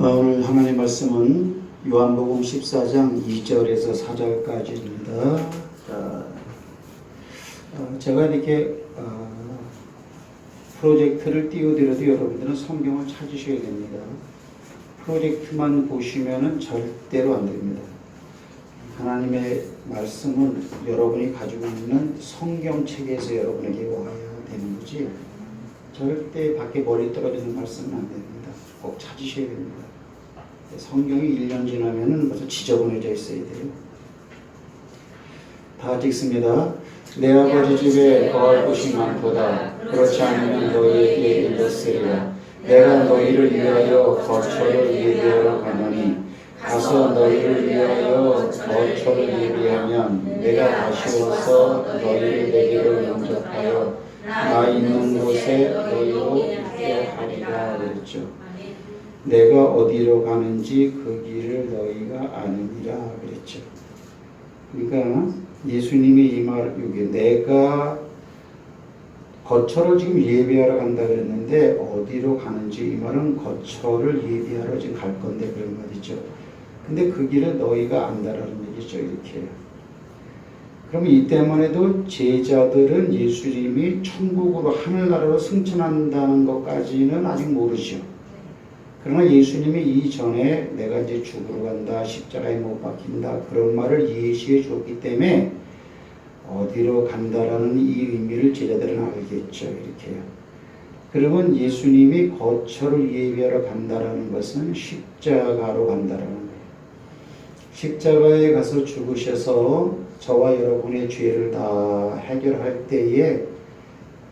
오늘 하나님 말씀은 요한복음 14장 2절에서 4절까지입니다. 제가 이렇게 프로젝트를 띄워드려도 여러분들은 성경을 찾으셔야 됩니다. 프로젝트만 보시면은 절대로 안 됩니다. 하나님의 말씀은 여러분이 가지고 있는 성경책에서 여러분에게 와야 되는 거지 절대 밖에 멀리 떨어지는 말씀은 안 됩니다. 꼭 찾으셔야 됩니다. 성경이 1년 지나면은 벌써 지저분해져 있어야 돼요. 다 같이 읽습니다. 내 아버지 집에 거할 곳이 많도다. 그렇지 않으면 너희에게 일렀으리라. 내가 너희를 위하여 거처를 예비하러 가노니 가서 너희를 위하여 거처를 예비하면 내가 다시 와서 너희를 내게로 영접하여 나 있는 곳에 너희로 있게 하리라 그랬죠. 내가 어디로 가는지 그 길을 너희가 아느니라 그랬죠. 그러니까 예수님이 이 말, 여기 내가 거처를 지금 예비하러 간다 그랬는데 어디로 가는지 이 말은 거처를 예비하러 지금 갈 건데 그런 말이죠. 근데 그 길을 너희가 안다라는 얘기죠. 이렇게. 그럼 이 때문에도 제자들은 예수님이 천국으로 하늘나라로 승천한다는 것까지는 아직 모르죠. 그러나 예수님이 이전에 내가 이제 죽으러 간다, 십자가에 못 박힌다 그런 말을 예시해 줬기 때문에 어디로 간다라는 이 의미를 제자들은 알겠죠. 이렇게요. 그러면 예수님이 거처를 예비하러 간다라는 것은 십자가로 간다라는 거예요. 십자가에 가서 죽으셔서 저와 여러분의 죄를 다 해결할 때에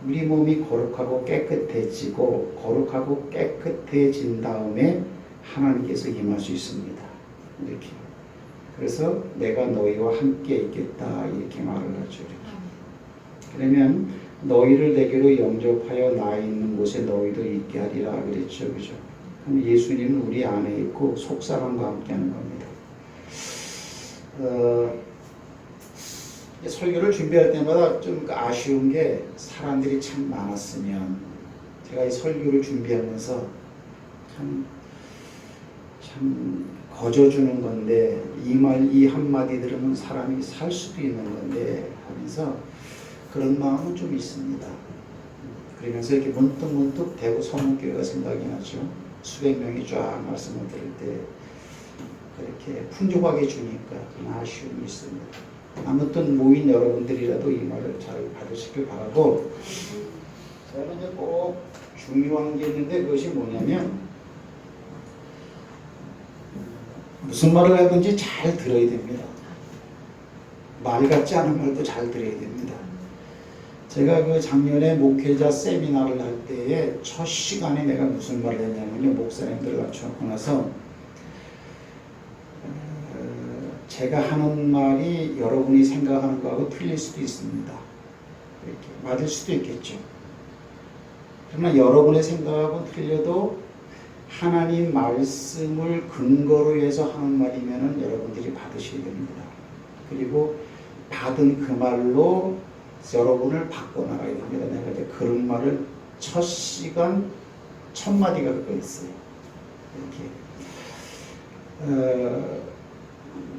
우리 몸이 거룩하고 깨끗해지고 거룩하고 깨끗해진 다음에 하나님께서 임할 수 있습니다. 이렇게. 그래서 내가 너희와 함께 있겠다 이렇게 말을 하죠. 이렇게. 그러면 너희를 내게로 영접하여 나 있는 곳에 너희도 있게 하리라 그랬죠. 그죠? 그럼 예수님은 우리 안에 있고 속사람과 함께 하는 겁니다. 설교를 준비할 때마다 좀 아쉬운 게 사람들이 참 많았으면 제가 이 설교를 준비하면서 참 거저주는 건데 이 한마디 들으면 사람이 살 수도 있는 건데 하면서 그런 마음은 좀 있습니다. 그러면서 이렇게 문득문득 대구 성문교회가 생각이 나죠. 수백 명이 쫙 말씀을 들을 때 그렇게 풍족하게 주니까 그런 아쉬움이 있습니다. 아무튼 모인 여러분들이라도 이 말을 잘 받으시길 바라고 제가 이제 꼭 중요한 게 있는데 그것이 뭐냐면 무슨 말을 하든지 잘 들어야 됩니다. 말 같지 않은 말도 잘 들어야 됩니다. 제가 그 작년에 목회자 세미나를 할 때에 첫 시간에 내가 무슨 말을 했냐면요. 목사님들을 낮춰놓고 나서 제가 하는 말이 여러분이 생각하는 거하고 틀릴 수도 있습니다. 이렇게 맞을 수도 있겠죠. 그러나 여러분의 생각하고 틀려도 하나님 말씀을 근거로 해서 하는 말이면 여러분들이 받으셔야 됩니다. 그리고 받은 그 말로 여러분을 바꿔나가야 됩니다. 내가 이제 그런 말을 첫 시간 첫 마디가 그거 있어요. 이렇게.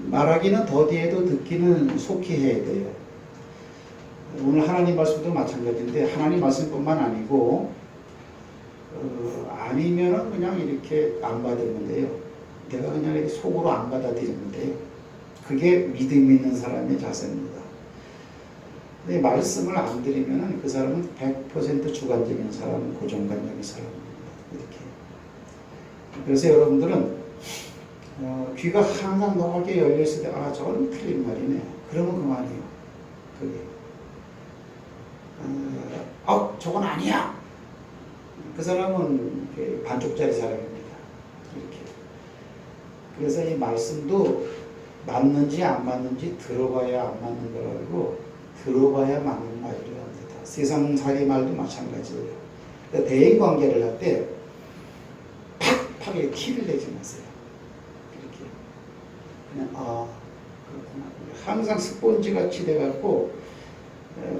말하기는 더디해도 듣기는 속히 해야 돼요. 오늘 하나님 말씀도 마찬가지인데 하나님 말씀뿐만 아니고 아니면은 그냥 이렇게 안 받으면 돼요. 내가 그냥 이렇게 속으로 안 받아들이면 돼요. 그게 믿음 있는 사람의 자세입니다. 근데 말씀을 안 드리면은 그 사람은 100% 주관적인 사람, 고정관념의 사람입니다. 이렇게. 그래서 여러분들은 귀가 항상 넓게 열려있을 때, 아, 저건 틀린 말이네. 그러면 그만이에요. 그게. 저건 아니야. 그 사람은 반쪽짜리 사람입니다. 이렇게. 그래서 이 말씀도 맞는지 안 맞는지 들어봐야 안 맞는 거라고 들어봐야 맞는 말이라고 합니다. 세상살이 말도 마찬가지예요. 그러니까 대인 관계를 할 때 팍팍하게 티를 내지 마세요. 그렇구나. 항상 스폰지 같이 돼갖고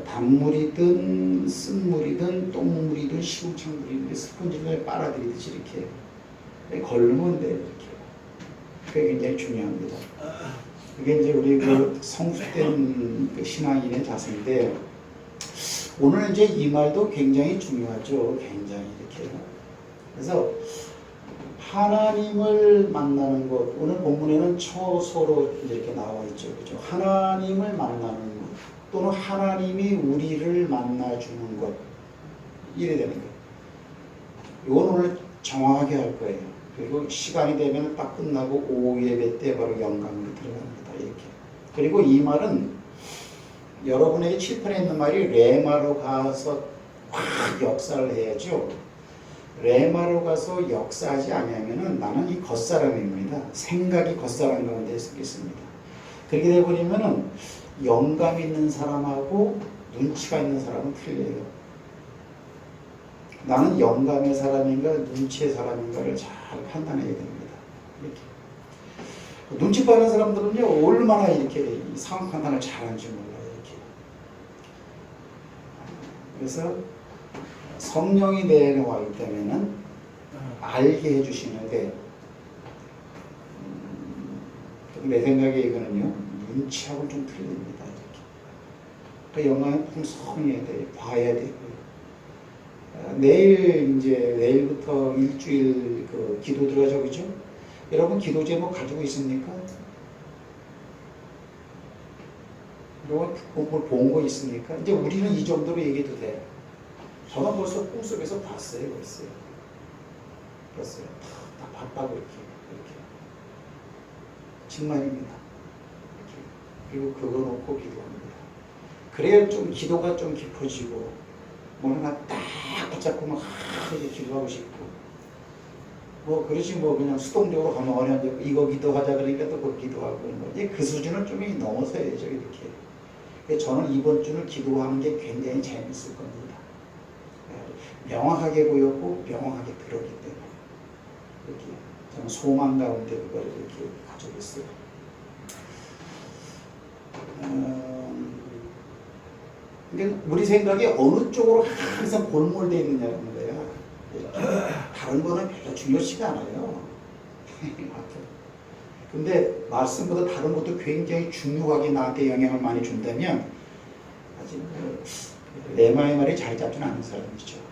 단물이든 쓴물이든 똥물이든 시궁창물이든 스폰지를 빨아들이듯이 이렇게 걸르면 돼 이렇게. 그게 굉장히 중요합니다. 이게 이제 우리 그 성숙된 그 신앙인의 자세인데 오늘 이제 이 말도 굉장히 중요하죠. 굉장히 이렇게. 그래서 하나님을 만나는 것, 오늘 본문에는 처소로 이렇게 나와 있죠. 그렇죠? 하나님을 만나는 것, 또는 하나님이 우리를 만나주는 것, 이래 되는 거예요. 이건 오늘 정확하게 할 거예요. 그리고 시간이 되면 딱 끝나고 오후 예배 때 바로 영감으로 들어갑니다. 이렇게. 그리고 이 말은 여러분에게 칠판에 있는 말이 레마로 가서 확 역사를 해야죠. 레마로 가서 역사하지 않으면은 나는 이 겉사람입니다. 생각이 겉사람 가운데 있습니다. 그렇게 되어버리면은 영감 있는 사람하고 눈치가 있는 사람은 틀려요. 나는 영감의 사람인가 눈치의 사람인가를 잘 판단해야 됩니다. 이렇게. 눈치 빠른 사람들은요 얼마나 이렇게 상황 판단을 잘하는지 몰라요. 이렇게. 그래서 성령이 내려와 있기 때문에는 알게 해주시는데 내 생각에 이거는요 눈치하고는 좀 틀립니다. 이렇게. 영감의 풍성해야 돼요. 봐야 되고요. 내일부터 일주일 그 기도 들어가죠, 그죠? 여러분 기도 제목 가지고 있습니까? 여러분 본 거 있습니까? 이제 우리는 이 정도로 얘기해도 돼. 저는 벌써 꿈속에서 봤어요, 봤어요. 다 봤다고 이렇게. 정말입니다. 그리고 그거 놓고 기도합니다. 그래야 좀 기도가 좀 깊어지고, 뭐 하나 딱 붙잡고 막 이렇게 기도하고 싶고, 뭐 그렇지 뭐 그냥 수동적으로 가만히 앉아 이거 기도하자 그러니까 또 그거 기도하고 뭐 그 수준을 좀 넘어서야죠 이렇게. 그래서 저는 이번 주는 기도하는 게 굉장히 재밌을 겁니다. 명확하게 보였고 명확하게 들었기 때문에 이렇게 저는 소망 가운데 그걸 이렇게 가지고 있어요. 그러니까 우리 생각이 어느 쪽으로 항상 골몰되어 있느냐는 거예요. 다른 거는 별로 중요치가 않아요. 근데 말씀보다 다른 것도 굉장히 중요하게 나한테 영향을 많이 준다면 아직 레마의 말이 잘 잡지는 않은 사람이죠.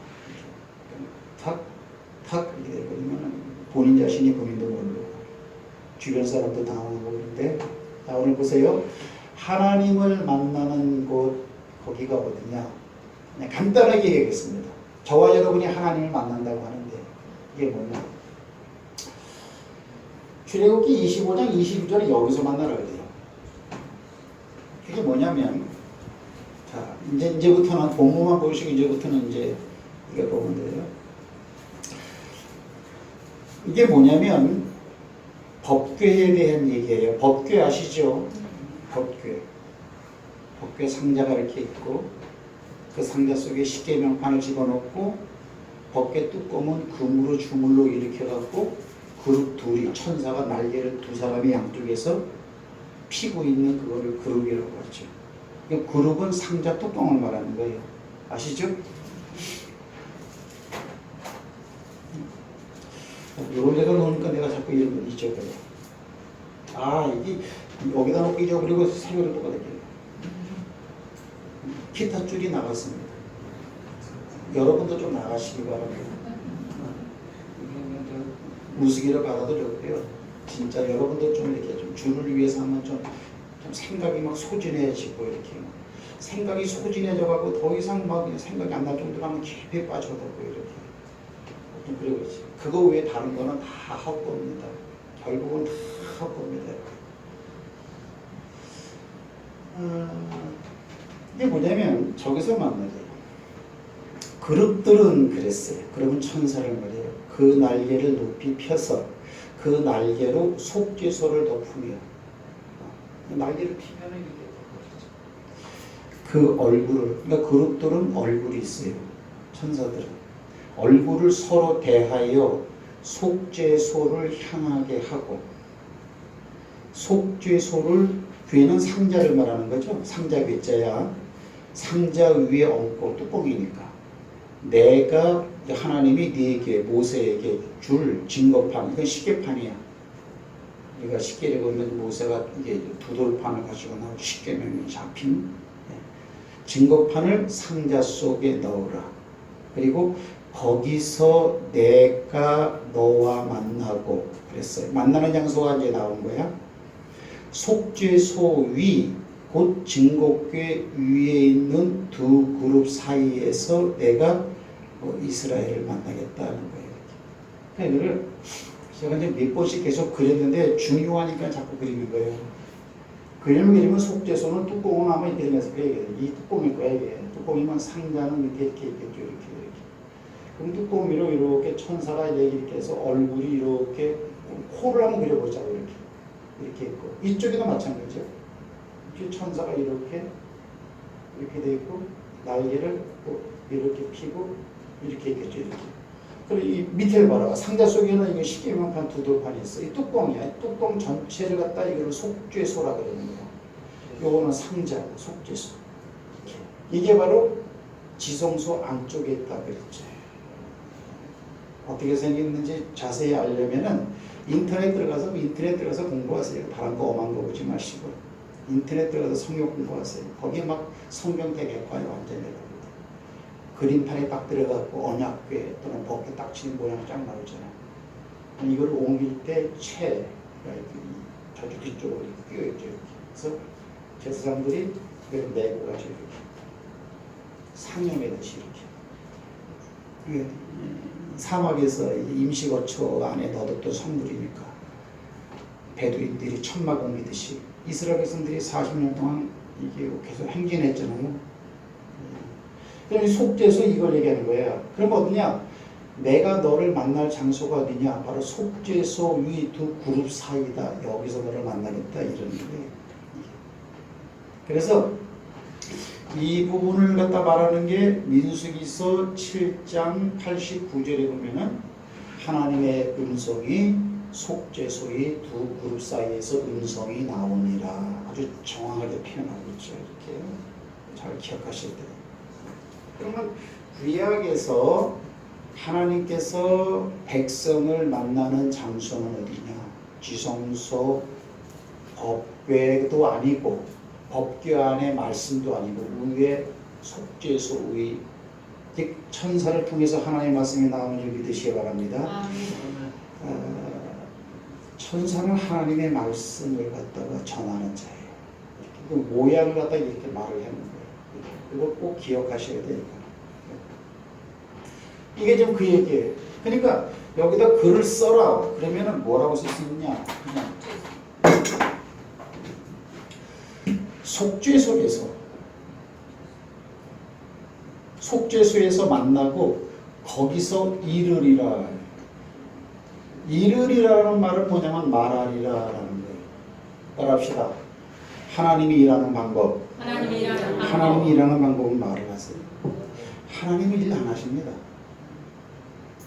탁 이렇게 되면 본인 자신이 본인도 모르고 주변 사람도 당황하고 그런데 자 오늘 보세요. 하나님을 만나는 곳 거기가 어디냐? 그냥 간단하게 얘기하겠습니다. 저와 여러분이 하나님을 만난다고 하는데 이게 뭐냐? 출애굽기 25장 22절에 여기서 만나라 그래요. 그게 뭐냐면 자 이제부터는 본문만 보시고 이제부터는 이제 이게 보면 돼요. 이게 뭐냐면 법궤에 대한 얘기예요. 법궤 아시죠? 법궤 상자가 이렇게 있고 그 상자 속에 십계명판을 집어넣고 법궤 뚜껑은 금으로 주물로 일으켜갖고 그룹 둘이 천사가 날개를 두 사람이 양쪽에서 피고 있는 그거를 그룹이라고 하죠. 그룹은 상자 뚜껑을 말하는 거예요. 아시죠? 이런 데가 놓으니까 내가 자꾸 이런 거 잊어버려. 이게 여기다 놓고 잊어버리고 새벽을 또 가야 기타 줄이 나갔습니다. 여러분도 좀 나가시기 바랍니다. 무수기를 받아도 좋고요. 진짜 여러분도 좀 이렇게 좀 주를 위해서 하면 좀 생각이 막 소진해지고 이렇게 생각이 소진해져가고 더 이상 막 생각이 안 날 정도로 하면 깊이 빠져들고 이렇게 좀 그러고 있어요. 그거 외에 다른 거는 다 헛겁니다. 결국은 다 헛겁니다. 이게 뭐냐면 저기서 만나요. 그룹들은 그랬어요. 그룹은 천사를 말해요. 그 날개를 높이 펴서 그 날개로 속죄소를 덮으며 날개를 피면 이렇게 덮어지죠. 그 얼굴을 그러니까 그룹들은 얼굴이 있어요. 천사들은 얼굴을 서로 대하여 속죄소를 향하게 하고 속죄소를 귀에는 상자를 말하는 거죠. 상자 괴자야. 상자 위에 얹고 뚜껑이니까 내가 하나님이 네게 모세에게 줄 증거판, 이건 시계판이야. 우리가 십계를 보면 모세가 이게 두 돌판을 가지고 나오고 십계명이 잡힌 증거판을 상자 속에 넣으라. 그리고 거기서 내가 너와 만나고 그랬어요. 만나는 장소가 이제 나온 거야. 속죄소 위, 곧 증거궤 위에 있는 두 그룹 사이에서 내가 이스라엘을 만나겠다는 거예요. 그러니까 이거를 제가 이제 몇 번씩 계속 그렸는데 중요하니까 자꾸 그리는 거예요. 그리면 속죄소는 뚜껑을 하면 이렇게 되면서 이 뚜껑일 거야, 이게. 뚜껑이면 상자는 밑에 이렇게 있겠죠, 이렇게. 그럼 뚜껑 위로 이렇게 천사가 이렇게 해서 얼굴이 이렇게 코를 한번 그려보자고, 이렇게 있고. 이쪽에도 마찬가지죠. 천사가 이렇게 돼 있고, 날개를 이렇게 피고, 이렇게 있겠죠, 이렇게. 그리고 이 밑에 봐라. 상자 속에는 이게 십계명판 두 돌판이 있어. 이 뚜껑이야. 이 뚜껑 전체를 갖다 이걸 속죄소라 그러는 거야. 요거는 상자고 속죄소. 이게 바로 지성소 안쪽에 있다 그랬죠. 어떻게 생겼는지 자세히 알려면은 인터넷 들어가서 공부하세요. 다른 거 엄한 거 보지 마시고 인터넷 들어가서 성경 공부하세요. 거기에 막 성경 대개과에 완전히 나옵니다. 그림판에 딱 들어가고 언약궤 또는 법궤 딱 치는 모양이 쫙 나오잖아요. 이걸 옮길 때 채가 저쪽 뒤쪽으로 끼어있죠. 그래서 제사장들이 그걸 메고 가지고 이렇게 상여매듯이 이렇게 사막에서 임시거처 안에 넣어뒀던 성물이니까 베두인들이 천막 옮기듯이 이스라엘 백성들이 40년 동안 이게 계속 행진했잖아요. 그럼 속죄소 이걸 얘기하는 거예요. 그럼 어디냐? 내가 너를 만날 장소가 어디냐? 바로 속죄소 위 두 그룹 사이다. 여기서 너를 만나겠다 이런 거예요. 그래서 이 부분을 갖다 말하는 게 민수기서 7장 89절에 보면은 하나님의 음성이 속죄소의 두 그룹 사이에서 음성이 나오니라. 아주 정확하게 표현하고 있죠. 이렇게 잘 기억하셔야 돼요. 그러면 구약에서 하나님께서 백성을 만나는 장소는 어디냐? 지성소, 법궤도 아니고 법궤 안에 말씀도 아니고 위에 속죄소 위 천사를 통해서 하나님의 말씀이 나오는 줄 믿으시기 바랍니다. 천사는 하나님의 말씀을 갖다가 전하는 자예요. 그 모양을 갖다가 이렇게 말을 하는 거예요. 이거 꼭 기억하셔야 되니까. 이게 좀 그 얘기예요. 그러니까 여기다 글을 써라. 그러면은 뭐라고 쓸 수 있냐? 그냥 속죄소에서 만나고 거기서 이르리라. 이르리라는 말은 뭐냐면 말하리라라는 거예요. 따라합시다. 하나님이 일하는 방법. 하나님이 일하는 방법은 말을 하세요. 하나님은 일 안 하십니다.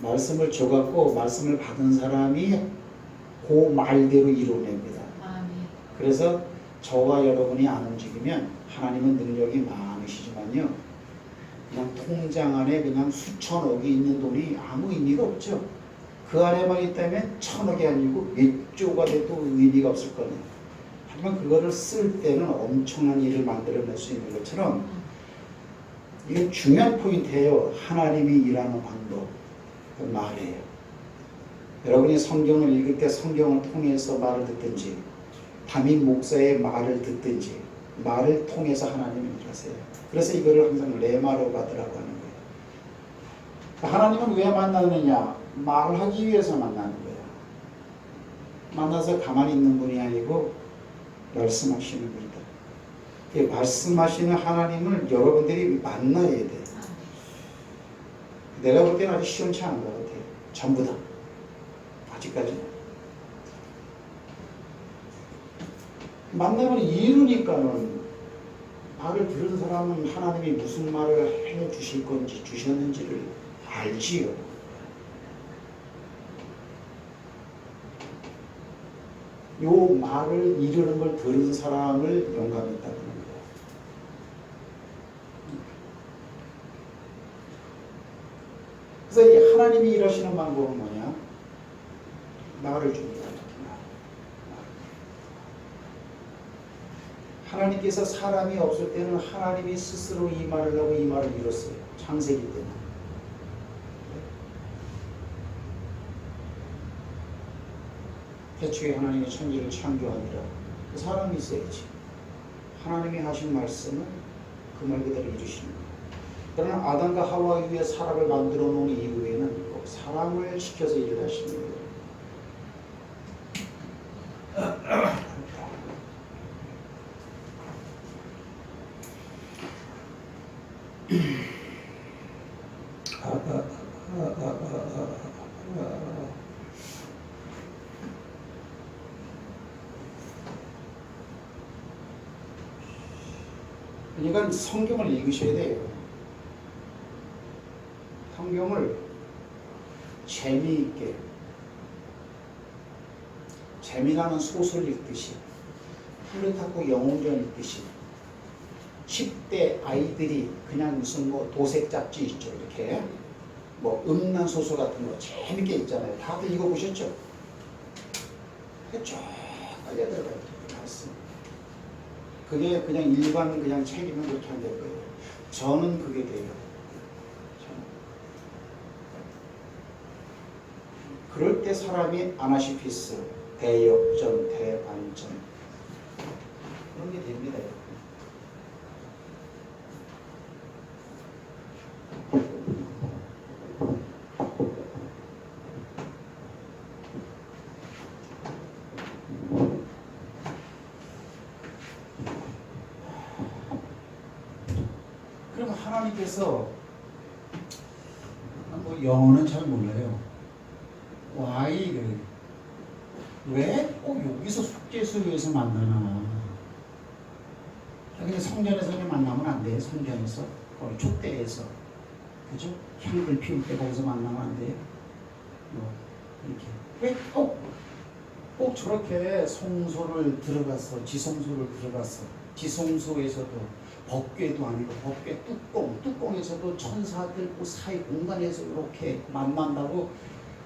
말씀을 줘갖고 말씀을 받은 사람이 그 말대로 이루어냅니다. 그래서 저와 여러분이 안 움직이면 하나님은 능력이 많으시지만요. 그냥 통장 안에 그냥 수천억이 있는 돈이 아무 의미가 없죠. 그 안에만 있다면 천억이 아니고 몇 조가 돼도 의미가 없을 거예요. 하지만 그거를 쓸 때는 엄청난 일을 만들어낼 수 있는 것처럼 이게 중요한 포인트예요. 하나님이 일하는 방법, 그 말이에요. 여러분이 성경을 읽을 때 성경을 통해서 말을 듣든지 담임 목사의 말을 듣든지 말을 통해서 하나님을 일하세요. 그래서 이거를 항상 레마로가드라고 하는 거예요. 하나님은 왜 만나느냐? 말을 하기 위해서 만나는 거예요. 만나서 가만히 있는 분이 아니고 말씀하시는 분이다. 말씀하시는 하나님을 여러분들이 만나야 돼요. 내가 볼 때는 아주 시원치 않은 것 같아요. 전부 다. 아직까지. 만나면 이루니까는 말을 들은 사람은 하나님이 무슨 말을 해 주실 건지 주셨는지를 알지요. 요 말을 이루는 걸 들은 사람을 영감이 있다는 거예요. 그래서 이 하나님이 일하시는 방법은 뭐냐? 말을 줍니다. 하나님께서 사람이 없을 때는 하나님이 스스로 이 말을 하고 이 말을 이뤘어요. 창세기 때는. 태초에 하나님이 천지를 창조하니라. 사람이 있어야지. 하나님이 하신 말씀은 그 말 그대로 이루시는 거예요. 그러나 아담과 하와 이후에 사람을 만들어 놓은 이후에는 꼭 사람을 시켜서 일을 하시는 거예요. 그러니까 성경을 읽으셔야 돼요. 성경을 재미있게, 재미나는 소설 읽듯이, 플루타크 영웅전 읽듯이 10대 아이들이 그냥 무슨 뭐 도색 잡지 있죠. 이렇게 뭐 음란 소설 같은 거 재밌게 읽잖아요. 다들 읽어보셨죠? 쭉 빨려 들어가요. 말씀. 그게 그냥 일반 그냥 책이면 그렇게 안 될 거예요. 저는 그게 돼요. 그럴 때 사람이 아나시피스, 대역전, 대반전 그런 게 됩니다. 그럼 하나님께서 뭐 영어는 잘 몰라요. 왜 꼭 여기서 속죄수에서 만나나? 근데 성전에서 그냥 만나면 안 돼요. 성전에서 촛대에서 그죠? 향을 피울 때 거기서 만나면 안 돼요. 뭐 이렇게 왜 꼭 저렇게 성소를 들어가서 지성소를 들어가서 지성소에서도 법궤도 아니고 법궤 뚜껑에서도 천사들 그 사이 공간에서 이렇게 만난다고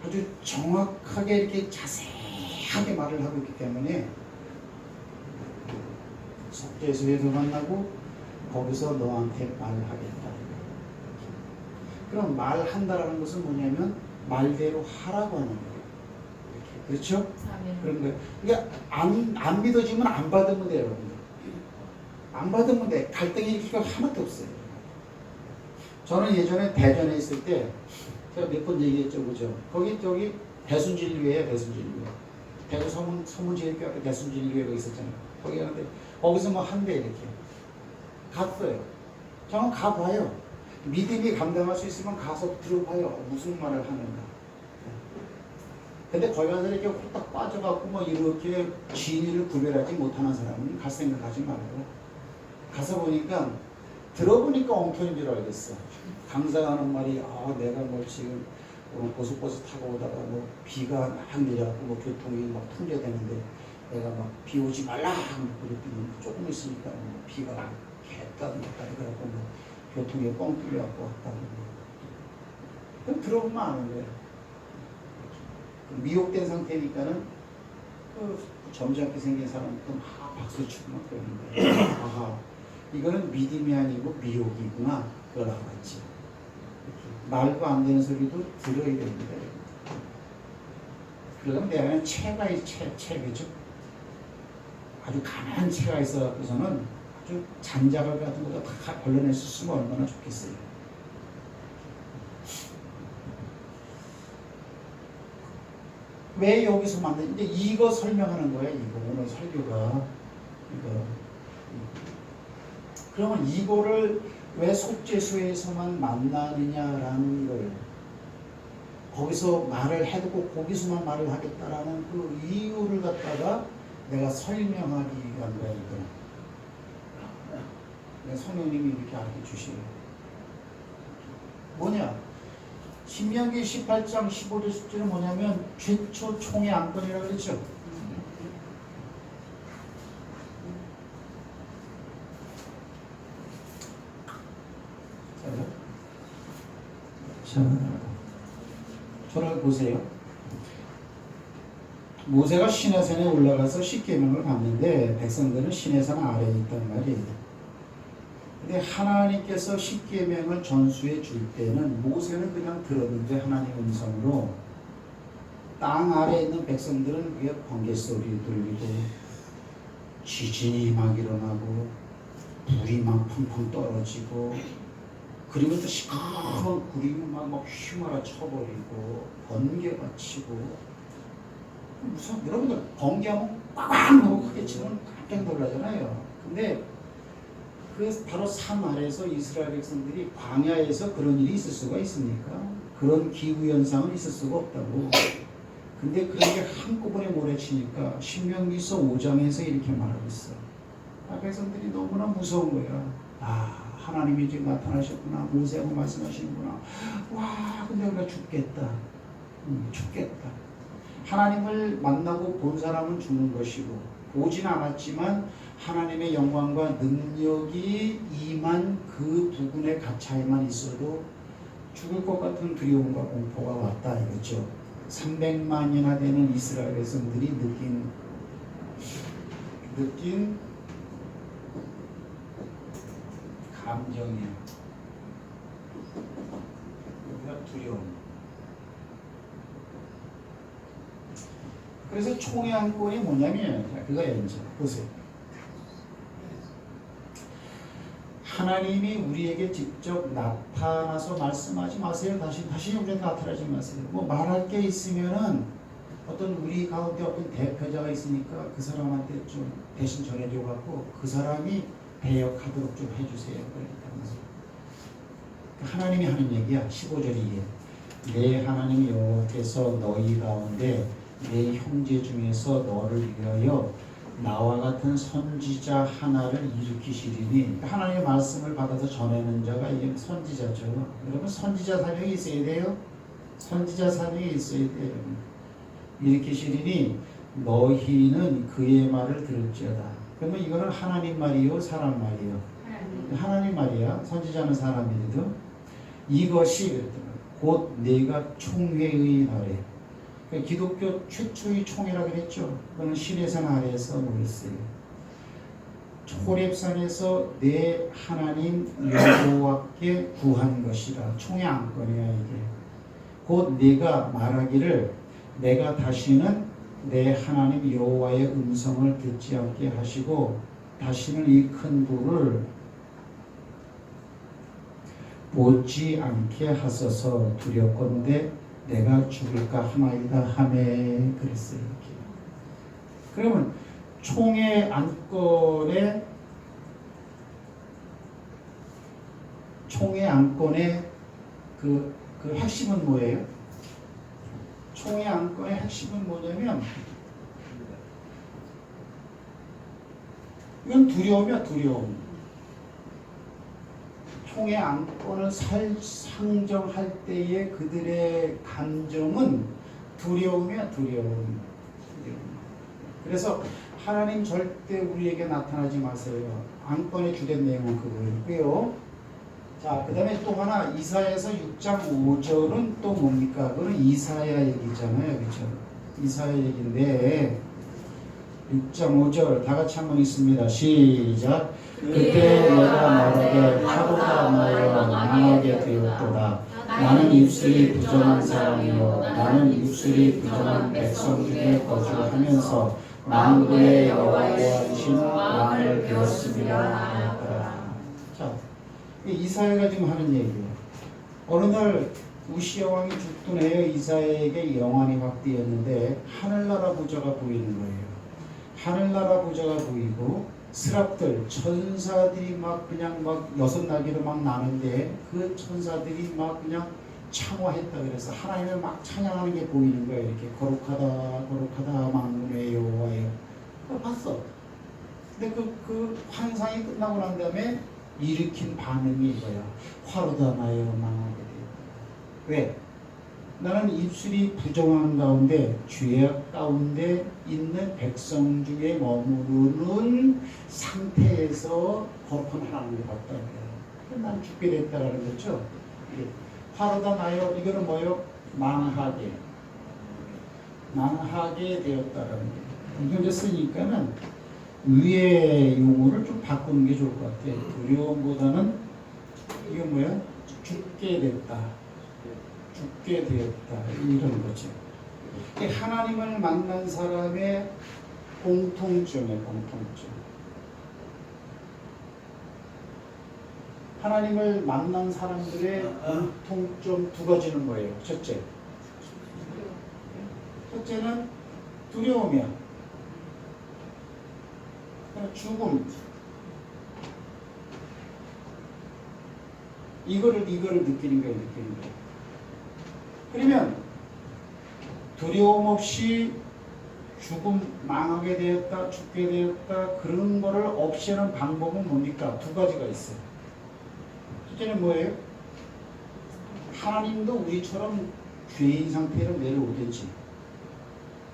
아주 정확하게 이렇게 자세하게 말을 하고 있기 때문에 속죄소에서 만나고 거기서 너한테 말을 하겠다. 그럼 말한다라는 것은 뭐냐면 말대로 하라고 하는 거예요. 이렇게. 그렇죠? 그런 거예요. 그러니까 안 믿어지면 안 받으면 돼요, 여러분들. 안 받으면 돼. 갈등이 일으키가 하나도 없어요. 저는 예전에 대전에 있을 때 제가 몇 번 얘기했죠, 그죠? 저기 대순진리교회예요, 대순진리교회. 대구 서문제일교회 대순진리교회가 있었잖아요. 거기 가는데 거기서 뭐 한대 이렇게 갔어요. 저는 가봐요. 믿음이 감당할 수 있으면 가서 들어봐요. 무슨 말을 하는가. 근데 거기 가서 이렇게 홀딱 빠져갖고 뭐 이렇게 진리를 구별하지 못하는 사람은 갈 생각하지 말고 가서 보니까 들어보니까 엉터리인 줄 알겠어. 강사가 하는 말이 내가 뭐 지금 고속버스 타고 오다가 뭐 비가 막 내려갖고 뭐 교통이 막 통제되는데 내가 막 비 오지 말라 그랬더니 조금 있으니까 뭐 비가 개따뜻하다 그래갖고 뭐 교통에 뻥 뚫려갖고 왔다고. 그럼 들어보면 아는 거예요. 미혹된 상태니까는 점잖게 생긴 사람은 막 박수 치고 막 그러는 거예요. 아하, 이거는 믿음이 아니고 미혹이구나. 그걸 알았지. 말도 안 되는 소리도 들어야 됩니다. 그러면 내가 채가 그죠? 아주 가난한 채가 있어갖고서는 아주 잔작을 같은 것도 다 걸러낼 수 있으면 얼마나 좋겠어요. 왜 여기서 만드는데 이거 설명하는 거야. 이거 오늘 설교가 이거. 그러면 이거를 왜 속죄소에서만 만나느냐라는 걸 거기서 말을 해두고 거기서만 말을 하겠다라는 그 이유를 갖다가 내가 설명하기 위한 거야. 이거 성령님이 이렇게 알려주시래요. 뭐냐? 신명기 18장 15절 10절은 뭐냐면 최초 총의 안건이라고 그랬죠. 자, 저를 보세요. 모세가 시내산에 올라가서 십계명을 받는데 백성들은 시내산 아래에 있단 말이에요. 근데 하나님께서 십계명을 전수해 줄 때는 모세는 그냥 들었는데 하나님 음성으로 땅 아래에 있는 백성들은 그게 번개 소리 들리고 지진이 막 일어나고 불이 막 펑펑 떨어지고 그리고 또 시커먼 구름이 막 휘몰아 쳐버리고 번개가 치고 무슨 여러분들 번개하면 꽝 하고 크게 치면 깜짝 놀라잖아요. 근데 그 바로 산 아래에서 이스라엘 백성들이 광야에서 그런 일이 있을 수가 있습니까? 그런 기후 현상은 있을 수가 없다고. 근데 그런 게 한꺼번에 몰아치니까 신명기서 5장에서 이렇게 말하고 있어. 백성들이 너무나 무서운 거야. 아, 하나님이 지금 나타나셨구나. 모세하고 말씀하시는구나. 와, 근데 우리가 죽겠다. 죽겠다. 하나님을 만나고 본 사람은 죽는 것이고 보진 않았지만 하나님의 영광과 능력이 임한 그 부분의 가차에만 있어도 죽을 것 같은 두려움과 공포가 왔다 이거죠. 300만이나 되는 이스라엘 백성들이 느낀 감정이야. 우리가 두려움. 그래서 총의 안건이 뭐냐면 그거예요. 이제 보세요. 하나님이 우리에게 직접 나타나서 말씀하지 마세요. 다시 우리한테 나타나지 마세요. 뭐 말할 게 있으면은 어떤 우리 가운데 어떤 대표자가 있으니까 그 사람한테 좀 대신 전해줘 갖고 그 사람이 배역하도록 좀 해주세요. 하나님이 하는 얘기야. 15절이 이게. 내 하나님 여호와께서 너희 가운데 내 형제 중에서 너를 위하여 나와 같은 선지자 하나를 일으키시리니 하나님의 말씀을 받아서 전하는 자가 이게 선지자죠. 여러분 선지자 사명이 있어야 돼요. 선지자 사명이 있어야 돼요. 일으키시리니 너희는 그의 말을 들을지어다. 그러면 이거는 하나님 말이요 사람 말이요? 하나님 말이야. 선지자는 사람이거든. 이것이 곧 내가 총회의 날에 기독교 최초의 총회라고 그랬죠. 그거는 시내산 아래에서 모였어요. 호렙산에서 내 하나님 여호와께 구한 것이라. 총의 안건이야 이게. 곧 네가 말하기를 내가 다시는 내 하나님 여호와의 음성을 듣지 않게 하시고 다시는 이 큰 불을 보지 않게 하소서 두렵건대 내가 죽을까 하나이다 하매 그랬어요. 이렇게. 그러면 총의 안건의 그 핵심은 뭐예요? 총의 안건의 핵심은 뭐냐면 이건 두려움이야. 두려움. 총의 안건을 상정할 때의 그들의 감정은 두려움이야. 두려움. 그래서 하나님 절대 우리에게 나타나지 마세요. 안건의 주된 내용은 그거였고요. 자, 그 다음에 또 하나 이사야서 6장 5절은 또 뭡니까? 그건 이사야 얘기잖아요. 그렇죠? 이사야 얘기인데 6장 5절 다 같이 한번 읽습니다. 시작. 그때 내가 말하되 하루가 나여 망하게 되었도다. 나는 입술이 부정한 사람이요 나는 입술이 부정한 백성 중에 거주하면서 만군의 여호와이신 왕을 배웠습니다. 자, 이사야가 지금 하는 얘기예요. 어느 날 우시야 왕이 죽던 해에 이사야에게 영안이 확되었는데 하늘나라 부자가 보이는 거예요. 하늘나라 부자가 보이고 스랍들 천사들이 막 그냥 막 여섯 날개로 막 나는데 그 천사들이 막 그냥 창화했다 그래서 하나님을 막 찬양하는 게 보이는 거예요. 이렇게 거룩하다 거룩하다 만군의 여호와여. 봤어. 근데 그 환상이 끝나고 난 다음에 일으킨 반응이 이거야. 화로다 나여 망하게 되었다. 왜? 나는 입술이 부정한 가운데 죄악 가운데 있는 백성 중에 머무르는 상태에서 거룩한 하나님을 봤다. 난 죽게 됐다라는 거죠. 화로다 나여 이거는 뭐요? 망하게 되었다라는 거예요. 현재 쓰니까는 위의 용어를 좀 바꾸는 게 좋을 것 같아요. 두려움보다는 이게 뭐야? 죽게 되었다 이런 거죠. 하나님을 만난 사람의 공통점. 하나님을 만난 사람들의 공통점 두 가지는 뭐예요? 첫째는 두려움이야. 죽음. 이거를 느끼는 거예요. 그러면 두려움 없이 죽음, 망하게 되었다, 죽게 되었다, 그런 거를 없애는 방법은 뭡니까? 두 가지가 있어요. 첫째는 뭐예요? 하나님도 우리처럼 죄인 상태로 내려오든지,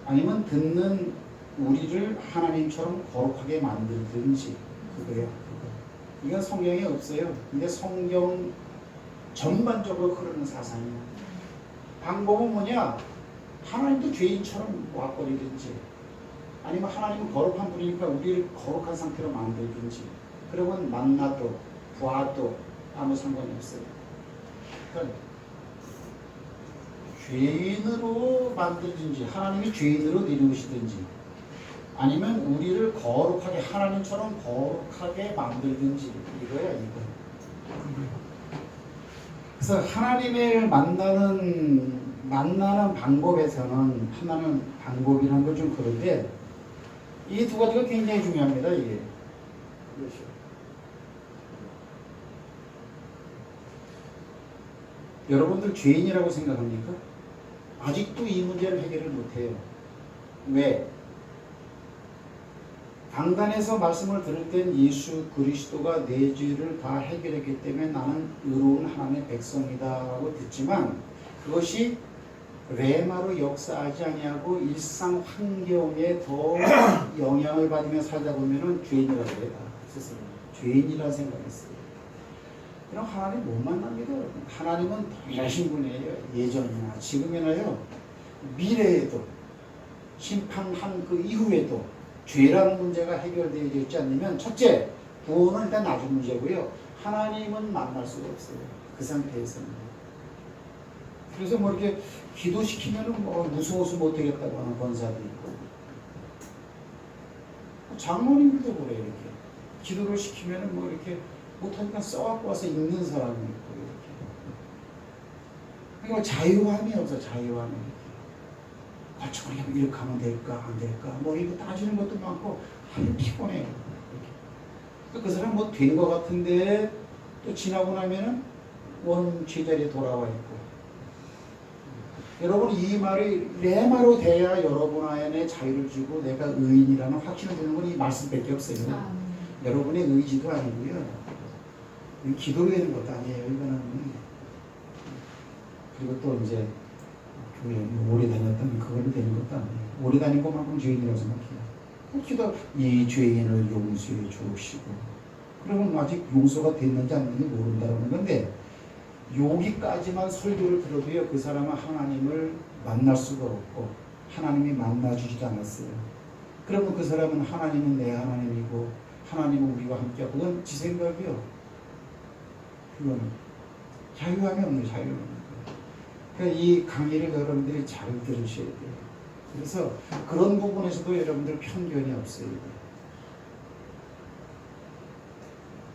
아니면 듣는 우리를 하나님처럼 거룩하게 만들든지, 그거예요. 이건 성경에 없어요. 근데 성경 전반적으로 흐르는 사상이에요. 방법은 뭐냐? 하나님도 죄인처럼 와버리든지, 아니면 하나님은 거룩한 분이니까 우리를 거룩한 상태로 만들든지, 그러면 만나도 봐도 아무 상관이 없어요. 그러니까 죄인으로 만들든지, 하나님이 죄인으로 내려오시든지, 아니면 우리를 거룩하게 하나님처럼 거룩하게 만들든지, 이거야 이거. 그래서 하나님을 만나는 방법에서는 하나는 방법이라는 건 좀 그런데 이 두 가지가 굉장히 중요합니다. 이게 여러분들 죄인이라고 생각합니까? 아직도 이 문제를 해결을 못해요. 왜? 강단에서 말씀을 들을 땐 예수 그리스도가 내 죄를 다 해결했기 때문에 나는 의로운 하나님의 백성이다라고 듣지만, 그것이 레마로 역사하지 아니하고 일상 환경에 더 영향을 받으며 살다 보면은 죄인이라고 해요. 죄인이라 생각했어요. 그럼 하나님 못 만납니다. 하나님은 동일하신 분이에요. 예전이나 지금이나요, 미래에도, 심판한 그 이후에도 죄라는 문제가 해결되어 있지 않으면, 첫째, 구원은 일단 나중 문제고요. 하나님은 만날 수가 없어요. 그 상태에서는. 그래서 뭐 이렇게 기도시키면은 뭐 무서워서 못하겠다고 하는 권사도 있고, 장로님들도 그래요. 이렇게 기도를 시키면은 뭐 이렇게 못하니까 써갖고 와서 읽는 사람이 있고, 이렇게. 그러니까 자유함이 없어. 자유함이. 거쳐버리면 이렇게 하면 될까 안 될까 뭐 이거 따지는 것도 많고, 피곤해요. 그 사람 뭐 된 것 같은데 또 지나고 나면은 원 제자리에 돌아와 있고. 여러분, 이 말이 레마로 돼야 여러분 안에 자유를 주고 내가 의인이라는 확신을 주는 건 이 말씀밖에 없어요. 여러분의 의지도 아니고요, 기도로 되는 것도 아니에요. 이거는. 그리고 또 이제 교회 오래 다녔다면 그걸로 되는 것도 아니에요. 오래 다닌 것만큼 죄인이라고 생각해요. 기도, 이 죄인을 용서해 주시고, 그러면 아직 용서가 됐는지 안 됐는지 모른다는 건데, 여기까지만 설교를 들어도요, 그 사람은 하나님을 만날 수가 없고 하나님이 만나주지도 않았어요. 그러면 그 사람은 하나님은 내 하나님이고 하나님은 우리와 함께하고, 그건 지 생각이요. 그거는 자유함이 없는 자유함이. 그러니까 이 강의를 여러분들이 잘 들으셔야 돼요. 그래서 그런 부분에서도 여러분들 편견이 없어야 돼요.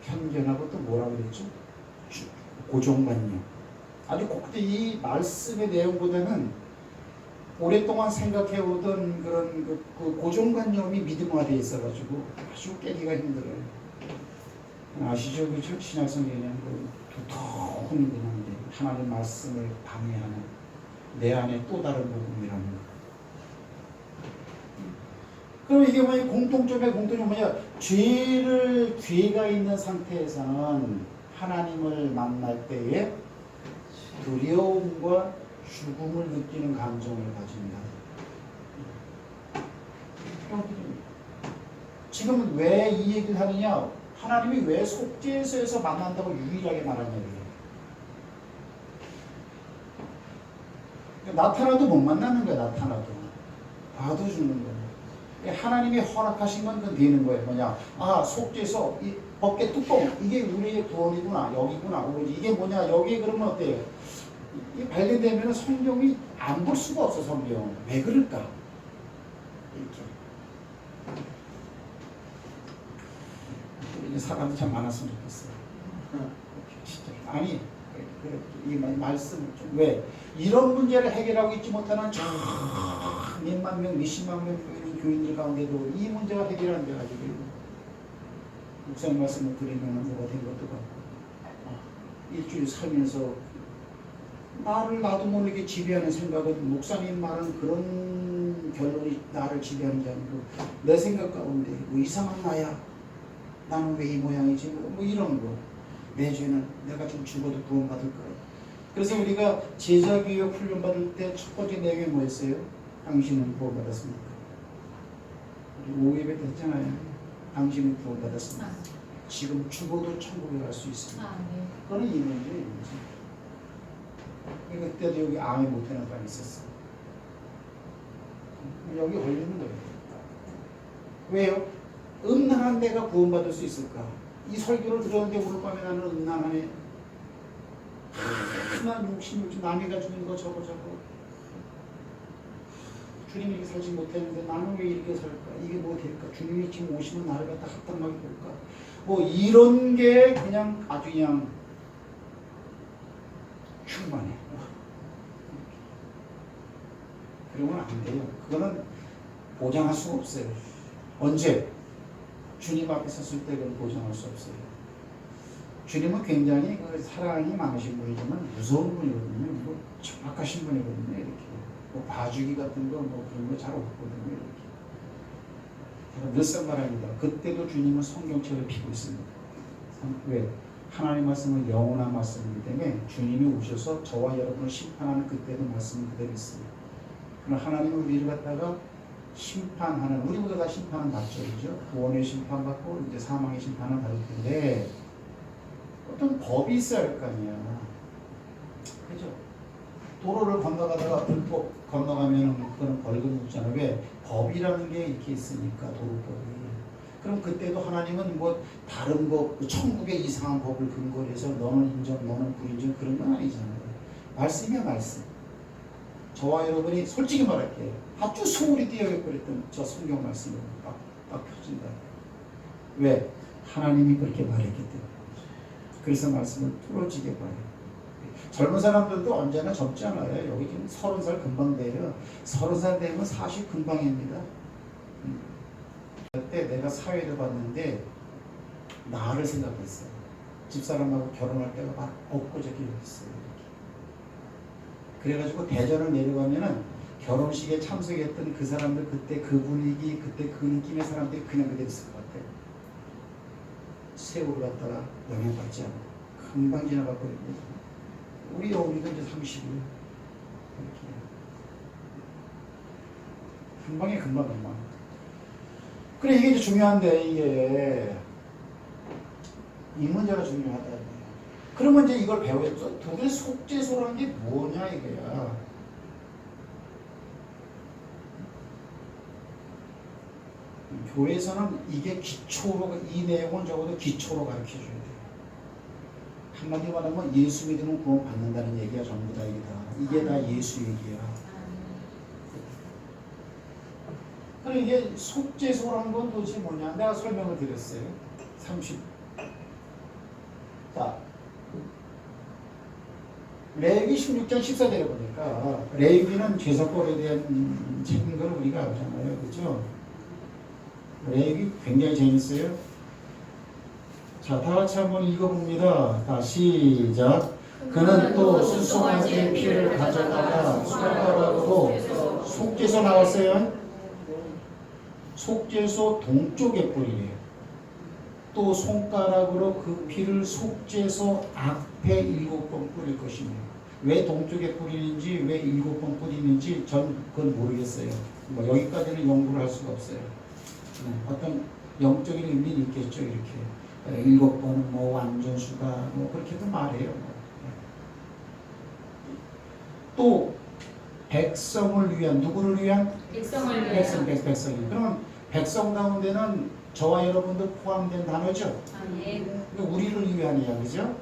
편견하고 또 뭐라고 그랬죠? 고정관념. 아주 이 말씀의 내용보다는 오랫동안 생각해오던 그런 그 고정관념이 믿음화되어 있어가지고 아주 깨기가 힘들어요. 아시죠? 그렇죠? 신약성경에는 그 두터운 그냥 하나님의 말씀을 방해하는 내 안에 또 다른 복음이라는 거. 그럼 이게 뭐냐? 공통점이 뭐냐? 죄가 있는 상태에서는 하나님을 만날 때에 두려움과 죽음을 느끼는 감정을 가집니다. 지금 왜 이 얘기를 하느냐? 하나님이 왜 속죄소에서 만난다고 유일하게 말하냐고요. 나타나도 못 만나는 거야. 나타나도 봐도 죽는 거야. 하나님이 허락하신 건 그건 되는 거예요. 뭐냐? 아, 속죄소 이 어깨 뚜껑 이게 우리의 구원이구나. 여기구나. 오로지 이게 뭐냐? 여기 그러면 어때요? 이 발견되면 성경이 안 볼 수가 없어. 성경 왜 그럴까? 이렇게 우리 사람이 참 많았으면 좋겠어요. 진짜 아니 이 말씀을 좀 왜 이런 문제를 해결하고 있지 못하는 저 몇만 명, 몇십만 명 교인들 가운데도 이 문제가 해결 안 돼가지고 목사님 말씀을 드리면 뭐가 된 것도 같고 일주일 살면서 나를 나도 모르게 지배하는 생각은 목사님 말은 그런 결론이 나를 지배하는 게 아니고 내 생각 가운데 뭐 이상한 나야 나는 왜 이 모양이지 뭐 이런 거 내 죄는 내가 좀 죽어도 구원받을 거야. 그래서 우리가 제자교육 훈련 받을 때 첫 번째 내용이 뭐였어요? 당신은 구원받았습니까? 우리 오예배 때 했잖아요. 당신은 구원받았습니다. 지금 죽어도 천국에 갈 수 있습니다. 네. 그거는 이문제예요. 그때도 여기 아멘 못하는 사람이 있었어. 여기 걸리는 거예요. 왜요? 음란한 내가 구원받을 수 있을까? 이 설교를 들었는데 오늘 밤에 나는 음란하네. 난 욕심 남이 가지고 있는 거 저거 주님이 이렇게 살지 못했는데 나는 왜 이렇게 살까? 이게 뭐 될까? 주님이 지금 오시면 나를 갖다 합당하게 볼까? 뭐 이런 게 그냥 아주 그냥 충만해. 그러면 안 돼요. 그거는 보장할 수가 없어요. 언제? 주님 앞에 섰을 때 그건 보장할 수 없어요. 주님은 굉장히 그 사랑이 많으신 분이지만 무서운 분이거든요. 뭐 정확하신 분이거든요. 이렇게 뭐 봐주기 같은 거 뭐 그런 거 잘 없거든요. 이렇게 늘상 말합니다. 그때도 주님은 성경책을 피고 있습니다. 왜? 하나님 말씀은 영원한 말씀이기 때문에 주님이 오셔서 저와 여러분을 심판하는 그때도 말씀은 그대로 있습니다. 그럼 하나님은 우리를 갖다가 심판하는, 우리보다 다 심판은 받죠, 그죠? 구원의 심판받고 이제 사망의 심판을 받을 텐데 어떤 법이 있어야 할 거 아니야, 그죠? 도로를 건너가다가 불법 건너가면 그거는 벌금 묻잖아. 왜? 법이라는 게 이렇게 있으니까, 도로법이. 그럼 그때도 하나님은 뭐 다른 법, 천국의 이상한 법을 근거로 해서 너는 인정, 너는 불인정 그런 건 아니잖아요. 말씀이야 말씀. 저와 여러분이 솔직히 말할게요. 아주 소홀히 뛰어버렸던 저 성경 말씀을 딱 펴진다. 왜? 하나님이 그렇게 말했기 때문에. 그래서 말씀을 뚫어지게 봐요. 젊은 사람들도 언제나 젊지 않아요. 여기 지금 30살 금방 돼요. 30살 되면 40 금방입니다. 그때 내가 사회를 봤는데 나를 생각했어요. 집사람하고 결혼할 때가 막 엊그저께 있어요. 그래가지고 대전을 내려가면은 결혼식에 참석했던 그 사람들, 그때 그 분위기, 그때 그 느낌의 사람들이 그냥 그대로 있을 것 같아요. 세월을 갖다가 영향받지 않고 금방 지나가 버립니다. 우리 어머니도 이제 30일 이렇게 금방. 그래, 이게 이제 중요한데, 이게 이 문제가 중요하다. 그러면 이제 이걸 배웠죠. 독일 속죄소라는 게 뭐냐 이거야. 교회에서는 이게 기초로, 이 내용은 적어도 기초로 가르쳐줘야 돼요. 한마디로 말하면 예수 믿으면 구원 받는다는 얘기가 전부 다 이게 다 예수 얘기야. 그럼 이게 속죄소라는 건 도대체 뭐냐? 내가 설명을 드렸어요. 30. 자, 레위기 16장 14절에 보니까 레위기는 죄사법에 대한 책임을 우리가 알잖아요. 그렇죠? 레위기 굉장히 재밌어요. 자, 다 같이 한번 읽어봅니다. 다 시작. 그는 또 수송아지의 피를 가져다가 손가락으로 속죄소 나왔어요. 속죄소 동쪽에 뿌리래요. 또 손가락으로 그 피를 속죄소 앞에 7번 뿌릴 것이며, 왜 동쪽에 뿌리는지, 왜 7번 뿌리는지 전 그건 모르겠어요. 뭐 여기까지는 연구를 할 수가 없어요. 어떤 영적인 의미는 있겠죠. 이렇게 7번은 뭐 완전수다 뭐 그렇게도 말해요. 또 백성을 위한, 누구를 위한? 백성을 위하여. 백성이. 그러면 백성 가운데는 저와 여러분도 포함된 단어죠. 아멘. 그러니까 우리를 위한 이야기죠.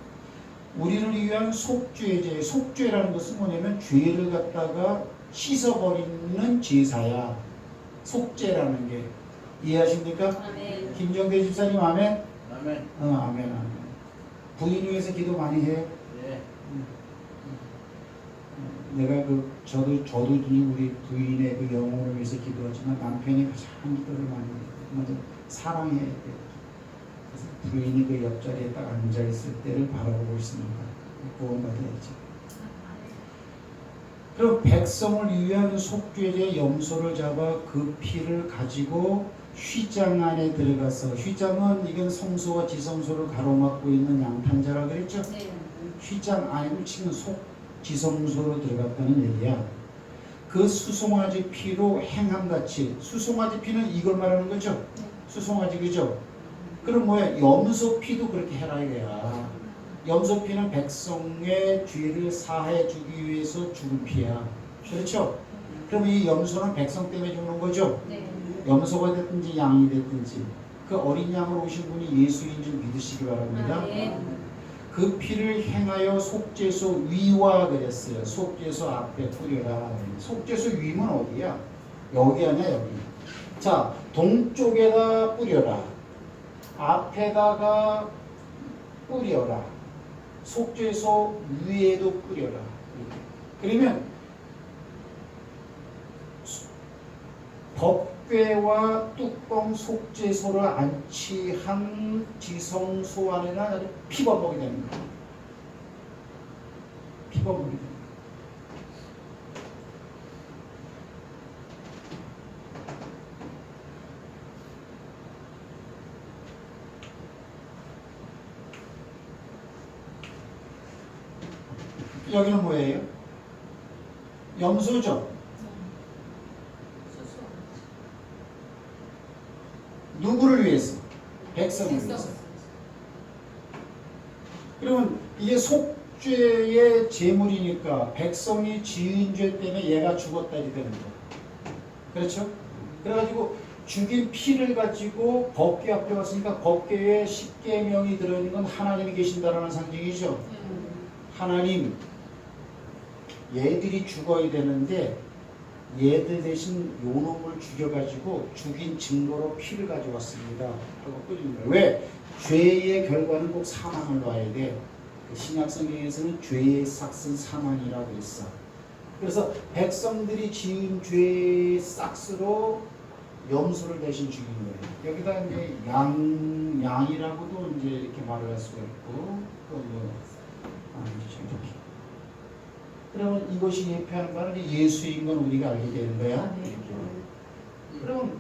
우리를 위한 속죄제. 속죄라는 것은 뭐냐면 죄를 갖다가 씻어버리는 제사야. 속죄라는 게. 이해하십니까? 아멘. 김정대 집사님 아멘? 아멘. 아멘. 부인 위해서 기도 많이 해요. 예. 내가 저도 우리 부인의 그 영혼을 위해서 기도하지만 남편이 가장 기도를 많이 해요. 먼저 사랑해야 돼요. 그래서 부인이 그 옆자리에 딱 앉아 있을 때를 바라보고 있습니다. 구원받아야지. 그럼 백성을 위한 속죄제 염소를 잡아 그 피를 가지고 휘장 안에 들어가서, 휘장은 이건 성소와 지성소를 가로막고 있는 양탄자라 그랬죠. 네. 휘장 안에 치면 지성소로 들어갔다는 얘기야. 그 수송아지 피로 행함같이, 수송아지 피는 이걸 말하는 거죠. 수송아지, 그죠? 그럼 뭐야? 염소 피도 그렇게 해라 이거야. 염소 피는 백성의 죄를 사해 주기 위해서 죽은 피야. 그렇죠? 그럼 이 염소는 백성 때문에 죽는 거죠. 네. 염소가 됐든지 양이 됐든지 그 어린 양으로 오신 분이 예수인 줄 믿으시기 바랍니다. 아멘. 그 피를 행하여 속죄소 위와 그랬어요. 속죄소 앞에 뿌려라. 속죄소 위는 어디야? 여기 아니야, 여기. 자, 동쪽에다 뿌려라. 앞에다가 뿌려라. 속죄소 위에도 뿌려라. 그러면 법궤와 뚜껑 속죄소를 안치한 지성소 안에는 아주 피범벅이 되는 거예요. 피범벅이 되는 거예요. 여기는 뭐예요? 염소죠. 누구를 위해서? 백성을 위해서. 그러면 이게 속죄의 제물이니까 백성이 지은 죄 때문에 얘가 죽었다 이렇게 되는 거예요. 그렇죠? 그래가지고 죽인 피를 가지고 법궤 앞에 왔으니까 법궤에 십계명이 들어있는 건 하나님이 계신다라는 상징이죠. 하나님, 얘들이 죽어야 되는데 얘들 대신 요놈을 죽여가지고 죽인 증거로 피를 가져왔습니다. 하고 끓이는 거예요. 왜? 죄의 결과는 꼭 사망을 놔야 돼. 신약성경에서는 죄의 싹은 사망이라고 했어. 그래서 백성들이 지은 죄의 싹스로 염소를 대신 죽인 거예요. 여기다 이제 양이라고도 이제 이렇게 말을 할 수가 있고, 또 이렇게. 그러면 이것이 예표하는 바는 예수인 건 우리가 알게 되는 거야. 네. 그럼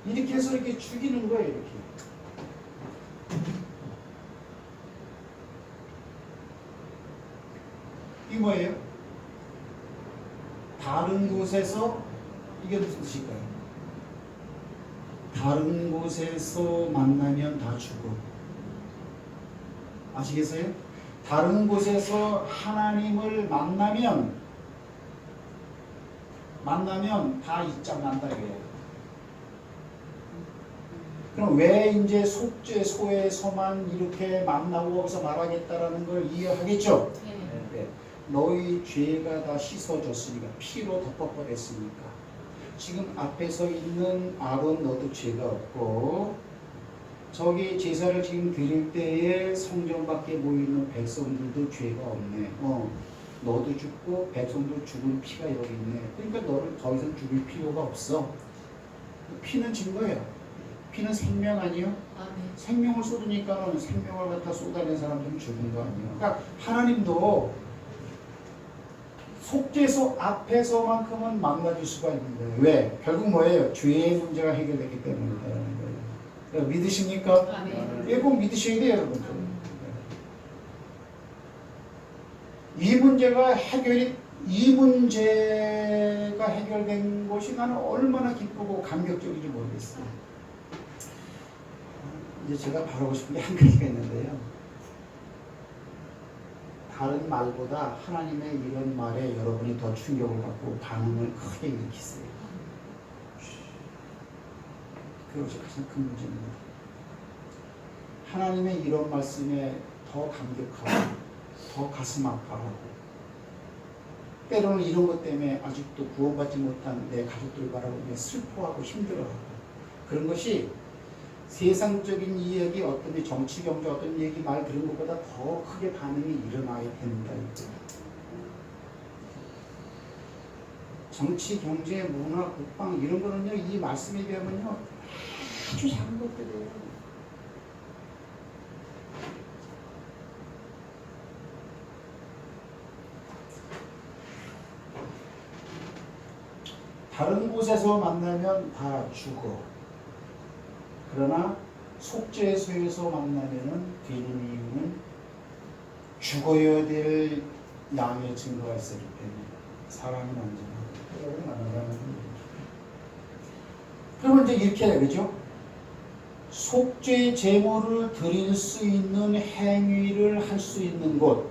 이렇게 해서 이렇게 죽이는 거예요. 이렇게. 이게 뭐예요? 다른 곳에서 이게 무슨 뜻일까요? 다른 곳에서 만나면 다 죽어. 아시겠어요? 다른 곳에서 하나님을 만나면 다 입장난다 이거예요. 그럼 왜 이제 속죄소에서만 이렇게 만나고 거기서 말하겠다라는 걸 이해하겠죠? 네. 너희 죄가 다 씻어졌으니까, 피로 덮어버렸으니까. 지금 앞에 서 있는 아론 너도 죄가 없고, 저기 제사를 지금 드릴 때에 성전 밖에 모이는 백성들도 죄가 없네. 너도 죽고 백성도 죽은 피가 여기 있네. 그러니까 너를 더 이상 죽일 필요가 없어. 피는 증거예요. 피는 생명 아니요? 아멘. 생명을 쏟으니까 생명을 갖다 쏟아낸 사람들은 죽은 거 아니에요. 그러니까 하나님도 속죄소 앞에서만큼은 만나줄 수가 있는 거예요. 왜? 결국 뭐예요? 죄의 문제가 해결됐기 때문이라는 거예요. 믿으십니까? 아멘. 이거 꼭 믿으셔야 돼요, 여러분들. 이 문제가 해결된 것이 나는 얼마나 기쁘고 감격적인지 모르겠어요. 이제 제가 바라고 싶은 게 한 가지가 있는데요. 다른 말보다 하나님의 이런 말에 여러분이 더 충격을 받고 반응을 크게 일으키세요. 그것이 가장 큰 문제입니다. 하나님의 이런 말씀에 더 감격하고 더 가슴 아파하고 때로는 이런 것 때문에 아직도 구원받지 못한 내 가족들 바라보며 슬퍼하고 힘들어하고 그런 것이 세상적인 이야기 어떤 정치 경제 어떤 얘기 말 그런 것보다 더 크게 반응이 일어나야 된다. 정치 경제 문화 국방 이런 거는요 이 말씀에 비하면요 아주 작은 것들이에요. 다른 곳에서 만나면 다 죽어. 그러나 속죄소에서 만나면은 되는 이유는 죽어야 될 양의 증거가 있었기 때문에 사람은 언제나 만나는 거예요. 그러면 이제 이렇게 해야 되죠. 속죄 제물을 드릴 수 있는 행위를 할 수 있는 곳.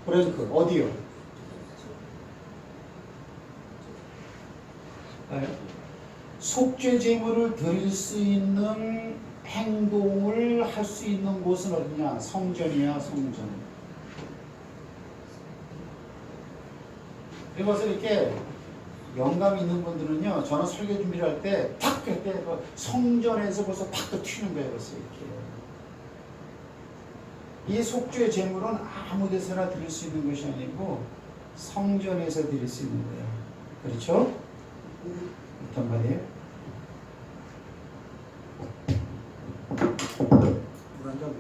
브랭크 어디요? 속죄 제물을 드릴 수 있는 행동을 할 수 있는 곳은 어디냐? 성전이야, 성전. 그래서 이렇게 영감 있는 분들은요, 저는 설교 준비를 할 때 탁 그때 성전에서 벌써 탁 튀는 거예요, 벌써 이렇게. 이 속죄 제물은 아무 데서나 드릴 수 있는 것이 아니고 성전에서 드릴 수 있는 거예요. 그렇죠? 어떤 말이에요? 물 한 잔.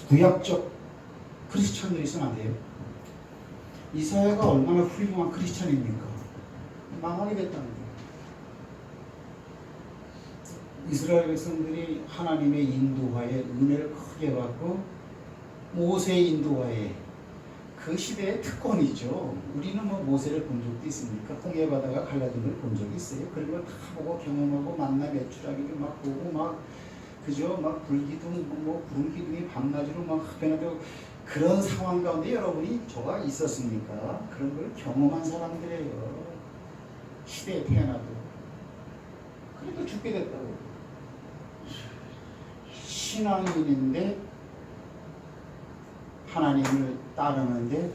구약적 크리스천들이 있으면 안 돼요. 이 사회가 얼마나 훌륭한 크리스천입니까? 망하게 됐다는 거예요. 이스라엘 백성들이 하나님의 인도하에 은혜를 크게 받고 모세의 인도하에 그 시대의 특권이죠. 우리는 뭐 모세를 본 적도 있습니까? 홍해 바다가 갈라진 걸 본 적이 있어요. 그런 걸 다 보고 경험하고 만나 매출하기를 막 보고 막 그죠? 막 불기둥 뭐 구름 기둥이 밤낮으로 막 변하고 그런 상황 가운데 여러분이 저가 있었습니까? 그런 걸 경험한 사람들이에요. 시대에 태어나도 그래도 죽게 됐다고. 신앙인인데 하나님을 따르는데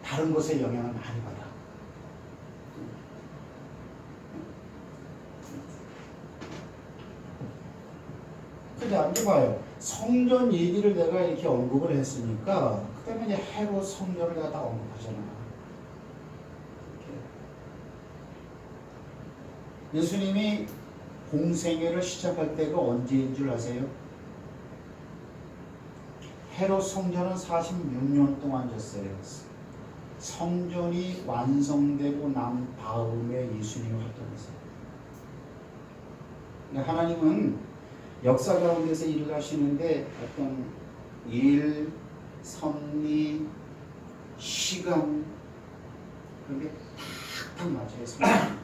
다른 것에 영향을 많이 받아. 근데 앉아봐요. 성전 얘기를 내가 이렇게 언급을 했으니까 그 다음에 이제 헤롯 성전을 갖다 언급하잖아. 예수님이 공생애를 시작할 때가 언제인 줄 아세요? 헤롯 성전은 46년 동안 졌어요. 성전이 완성되고 난 다음에 예수님이 활동했어요. 하나님은 역사 가운데서 일을 하시는데 어떤 일, 섭리, 시간 그런 게 탁탁 맞아요. 성전.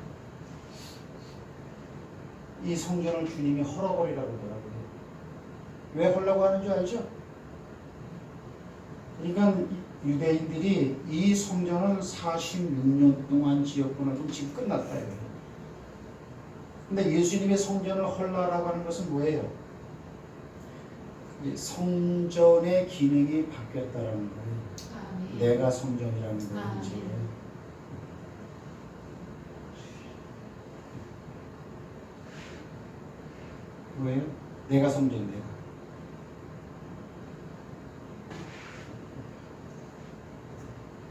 이 성전을 주님이 헐어버리라고 그러더라고요. 왜 헐라고 하는 줄 알죠? 그러니까 유대인들이 이 성전을 46년 동안 지었구나. 지금 끝났다. 근데 예수님의 성전을 헐라라고 하는 것은 뭐예요? 성전의 기능이 바뀌었다라는 거예요. 내가 성전이라는 거예요. 왜요? 내가 성전 내가.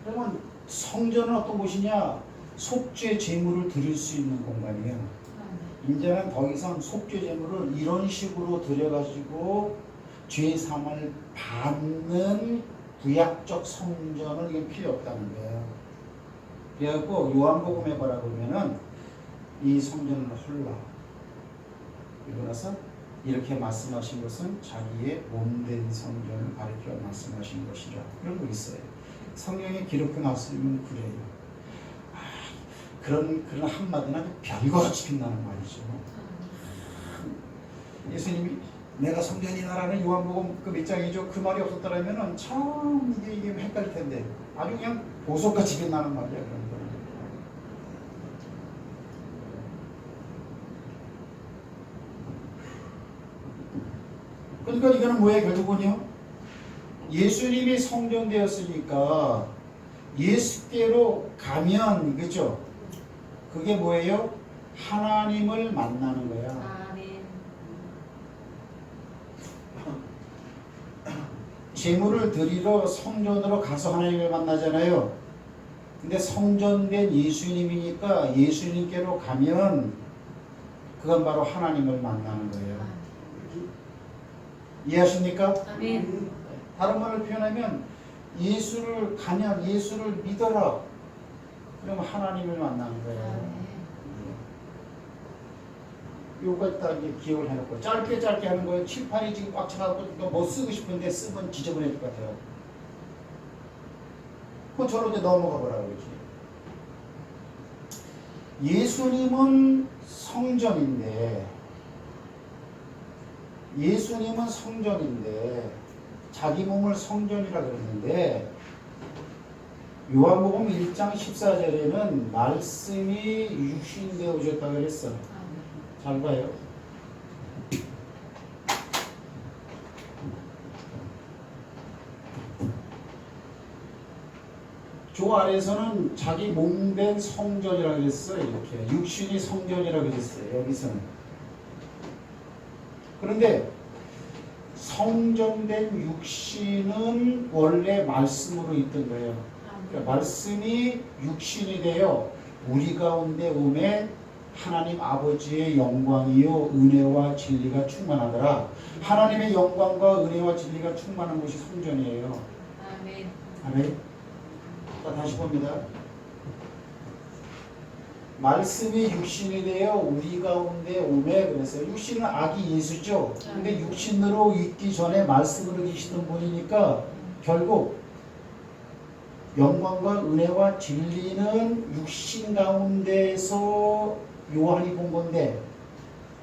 그러면 성전은 어떤 곳이냐? 속죄 제물을 드릴 수 있는 공간이에요. 이제는 더 이상 속죄 제물을 이런 식으로 드려가지고 죄 사함을 받는 구약적 성전은 이게 필요 없다는 거예요. 그래갖고 요한복음에 뭐라 그러면은 이 성전을 헐라. 그러고 나서 이렇게 말씀하신 것은 자기의 몸된 성전을 가리켜 말씀하신 것이라. 그런 거 있어요. 성경에 기록해 놨으면 그래요. 아, 그런 한마디는 별거로 지킨다는 말이죠. 예수님이 내가 성전이다라는 요한복음 그 몇 장이죠. 그 말이 없었더라면은 참 이게 헷갈릴 텐데 아주 그냥 보석같이 빛나는 말이야. 그런 거는. 그러니까 이거는 뭐예요? 결국은요. 예수님이 성전되었으니까 예수께로 가면 그죠? 그게 뭐예요? 하나님을 만나는 거야. 아멘. 제물을 드리러 성전으로 가서 하나님을 만나잖아요. 근데 성전된 예수님이니까 예수님께로 가면 그건 바로 하나님을 만나는 거예요. 이해하십니까? 아멘. 다른 말로 표현하면 예수를 가면 예수를 믿어라. 그러면 하나님을 만나는 거예요. 요거 딱 이제 기억을 해놓고 짧게 하는 거예요. 칠판이 지금 꽉 차가지고 뭐 쓰고 싶은데 쓰면 지저분해질 것 같아요. 그럼 저로 이제 넘어가 보라 그러지. 예수님은 성전인데 자기 몸을 성전이라 그랬는데 요한복음 1장 14절에는 말씀이 육신이 되어 오셨다고 그랬어. 잘 봐요. 저 아래에서는 자기 몸된 성전이라고 그랬어요. 이렇게 육신이 성전이라고 그랬어요. 여기서는. 그런데 성전된 육신은 원래 말씀으로 있던 거예요. 그러니까 말씀이 육신이 되어 우리 가운데 오매 하나님 아버지의 영광이요 은혜와 진리가 충만하더라. 하나님의 영광과 은혜와 진리가 충만한 곳이 성전이에요. 아멘. 아멘. 자, 다시 봅니다. 말씀이 육신이 되어 우리 가운데 오매 그래서 육신은 아기 예수죠. 근데 육신으로 있기 전에 말씀으로 계시던 분이니까 결국 영광과 은혜와 진리는 육신 가운데서 요한이 본 건데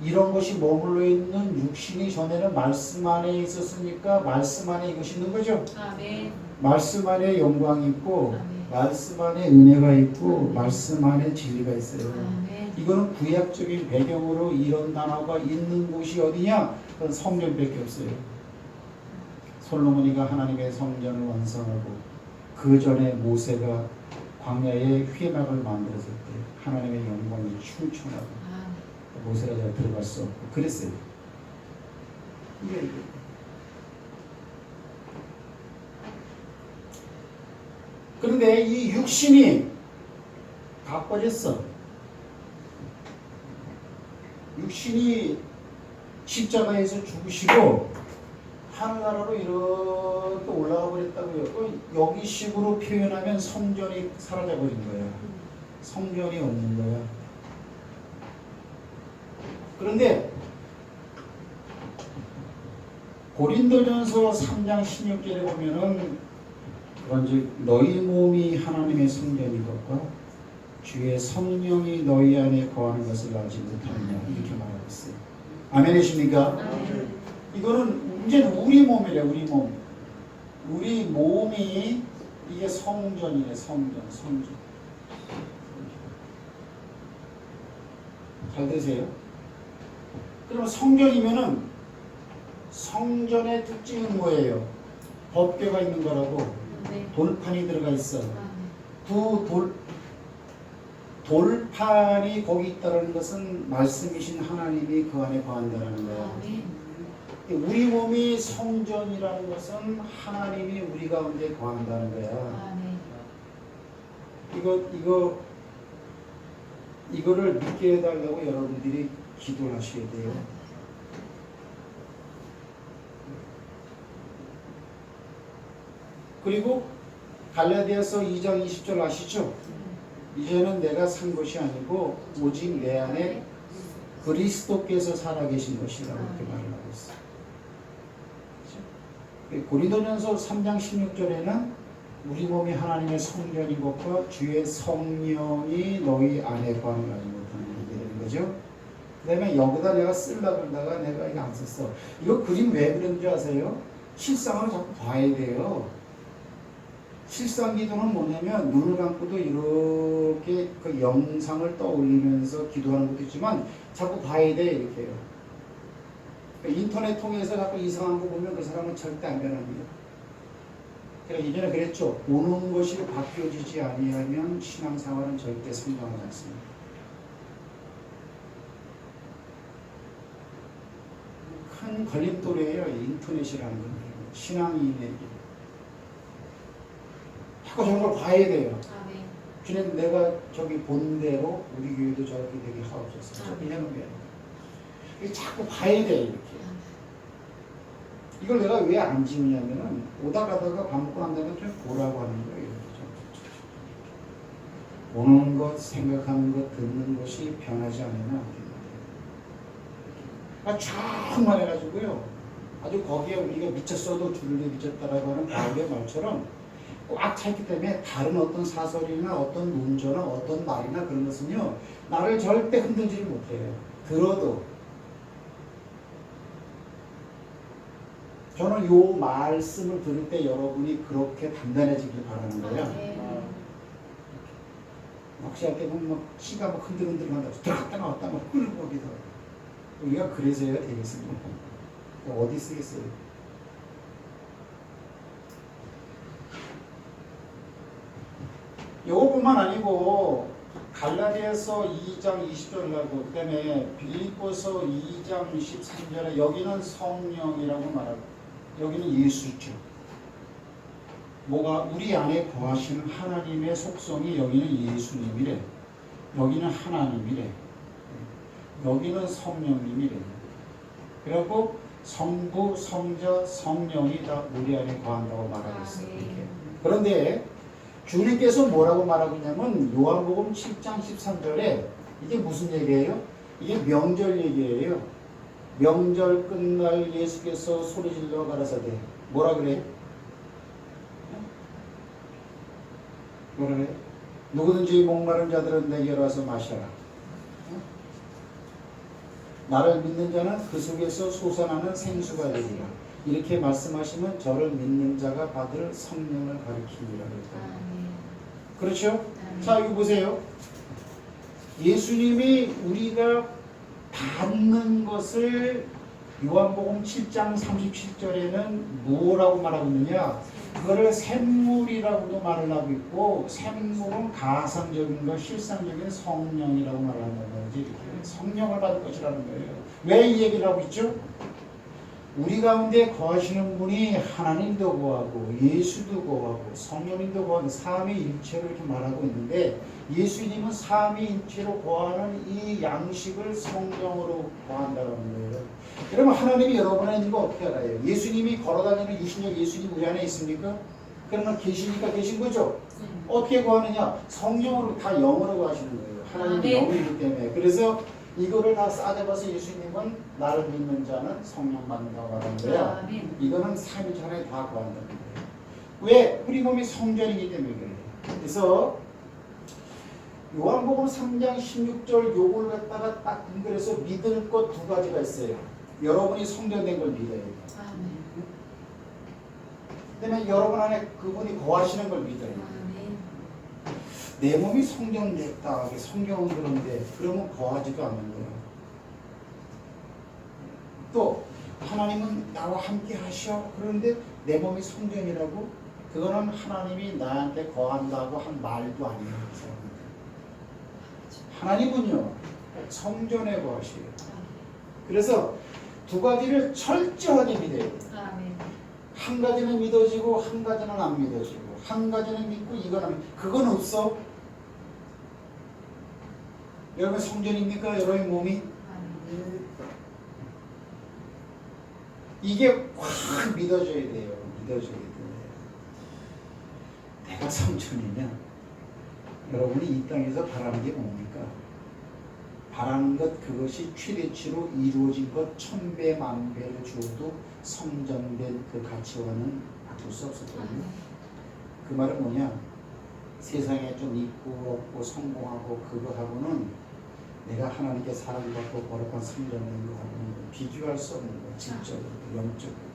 이런 것이 머물러 있는 육신이 전에는 말씀 안에 있었으니까 말씀 안에 이것이 있는 거죠. 아멘. 말씀 안에 영광이 있고 아멘. 말씀 안에 은혜가 있고 말씀 안에 진리가 있어요. 아멘. 이거는 구약적인 배경으로 이런 단어가 있는 곳이 어디냐? 그건 성전밖에 없어요. 솔로몬이가 하나님의 성전을 완성하고 그 전에 모세가 광야에 회막을 만들었을 때 하나님의 영광이 충천하고 모세가 잘 들어갈 수 없고 그랬어요. 이게 그런데 이 육신이 가빠졌어. 육신이 십자가에서 죽으시고 하늘나라로 이렇게 올라가 버렸다고요. 여기 식으로 표현하면 성전이 사라져 버린 거야. 성전이 없는 거야. 그런데 고린도전서 3장 16절에 보면은 그런즉 너희 몸이 하나님의 성전인 것과 주의 성령이 너희 안에 거하는 것을 알지 못하느냐 이렇게 말하고 있어요. 아멘이십니까? 이거는 이제는 우리 몸이래. 우리 몸. 우리 몸이 이게 성전이래. 성전. 잘 되세요? 그러면 성전이면은 성전의 특징은 뭐예요? 법궤가 있는 거라고. 돌판이 들어가 있어. 그 돌판이 거기 있다는 것은 말씀이신 하나님이 그 안에 거한다는 거야. 우리 몸이 성전이라는 것은 하나님이 우리 가운데 거한다는 거야. 이거를 믿게 해달라고 여러분들이 기도를 하셔야 돼요. 그리고 갈라디아서 2장 20절 아시죠? 이제는 내가 산 것이 아니고 오직 내 안에 그리스도께서 살아계신 것이라고 이렇게 말을 하고 있어요. 고린도전서 3장 16절에는 우리 몸이 하나님의 성전인 것과 주의 성령이 너희 안에 거하는 것을 얘기하는 거죠. 그 다음에 여기다 내가 쓰려고 그러다가 내가 이거 안 썼어. 이거 그림 왜 그런지 아세요? 실상을 자꾸 봐야 돼요. 실상 기도는 뭐냐면 눈을 감고도 이렇게 그 영상을 떠올리면서 기도하는 것도 있지만 자꾸 봐야 돼 이렇게요. 인터넷 통해서 자꾸 이상한 거 보면 그 사람은 절대 안 변합니다. 제가 예전에 그랬죠. 보는 것이 바뀌어지지 아니하면 신앙생활은 절대 성장하지 않습니다. 큰 걸림돌이에요. 인터넷이라는 건. 신앙인에게. 자꾸 저런 걸 봐야 돼요. 아멘. 주님 내가 저기 본 대로 우리 교회도 저렇게 되게 하옵소서. 저렇게 해놓으면 자꾸 봐야 돼 이렇게. 이걸 내가 왜 안 지우냐면은 오다 가다가 밥 먹고 난 다음에 좀 보라고 하는 거예요. 보는 것, 생각하는 것, 듣는 것이 변하지 않으면 안 된다. 쫙만 해가지고요. 아주 거기에 우리가 미쳤어도 주를 미쳤다라고 하는 바울의 말처럼 꽉 차있기 때문에 다른 어떤 사설이나 어떤 문조나 어떤 말이나 그런 것은요 나를 절대 흔들지를 못해요. 들어도 저는 요 말씀을 들을 때 여러분이 그렇게 단단해지길 바라는 거예요. 낚시할 때 보면 막 씨가 막 흔들흔들한다. 들어갔다 나왔다 막 끌고 거기서 우리가 그래서 해야 되겠습니까? 어디 쓰겠어요? 요거뿐만 아니고 갈라디아서 2장 20절하고 그 다음에 빌립보서 2장 13절에 여기는 성령이라고 말하고 여기는 예수죠. 뭐가 우리 안에 거하시는 하나님의 속성이 여기는 예수님이래. 여기는 하나님이래. 여기는 성령님이래. 그리고 성부, 성자, 성령이 다 우리 안에 거한다고 말하고 있어요. 그런데 주님께서 뭐라고 말하고 있냐면 요한복음 7장 13절에 이게 무슨 얘기예요? 이게 명절 얘기예요. 명절 끝날 예수께서 소리질러 가라사대 뭐라 그래요? 뭐라 그래요? 누구든지 목마른 자들은 내게로 와서 마셔라. 나를 믿는 자는 그 속에서 솟아나는 생수가 되리라. 이렇게 말씀하시면 저를 믿는 자가 받을 성령을 가리키리라 그랬다. 그렇죠? 자, 이거 보세요. 예수님이 우리가 받는 것을 요한복음 7장 37절에는 뭐라고 말하고 있느냐? 그거를 샘물이라고도 말을 하고 있고 샘물은 가상적인 것, 실상적인 성령이라고 말하는 거지. 이렇게 성령을 받을 것이라는 거예요. 왜 이 얘기를 하고 있죠? 우리 가운데 거하시는 분이 하나님도 거하고 예수도 거하고 성령님도 거하고 삼위일체로 이렇게 말하고 있는데 예수님은 삼위일체로 거하는 이 양식을 성령으로 거한다는 거예요. 그러면 하나님이 여러분 안에 있는 거 어떻게 알아요? 예수님이 걸어다니는 유신력 예수님 우리 안에 있습니까? 그러면 계시니까 계신 거죠? 어떻게 거하느냐? 성령으로 다 영으로 거하시는 거예요. 하나님이 영이기 때문에. 그래서 이거를 다 싸잡아서 예수님은 나를 믿는 자는 성령 받는다고 말하는 거야. 이거는 3일 전에 다 거한다는 거예요. 왜? 우리 몸이 성전이기 때문에 그래요. 그래서 요한복음 3장 16절 요걸 갖다가 딱 연결해서 믿을 것 두 가지가 있어요. 여러분이 성전된 걸 믿어야 돼요. 그다음에 여러분 안에 그분이 거하시는 걸 믿어야 돼요. 내 몸이 성전됐다. 성경은 그런데 그러면 거하지도 않는 거예요. 또 하나님은 나와 함께 하셔. 그런데 내 몸이 성전이라고? 그거는 하나님이 나한테 거한다고 한 말도 아니에요. 하나님은요 성전에 거하셔요. 그래서 두 가지를 철저하게 믿어야 돼요. 한 가지는 믿어지고 한 가지는 안 믿어지고 한 가지는 믿고 이거는 그건 없어. 여러분 성전입니까? 여러분의 몸이? 이게 확 믿어져야 돼요. 믿어져야 돼요. 내가 성전이냐? 여러분이 이 땅에서 바라는 게 뭡니까? 바라는 것 그것이 최대치로 이루어진 것 1000배 만배를 주어도 성전된 그 가치와는 바꿀 수 없었거든요. 그 말은 뭐냐? 세상에 좀 있고 없고 성공하고 그거하고는 내가 하나님께 사랑받고 거룩한 성전인 거하고는 비교할 수 없는 거야. 질적으로, 영적으로.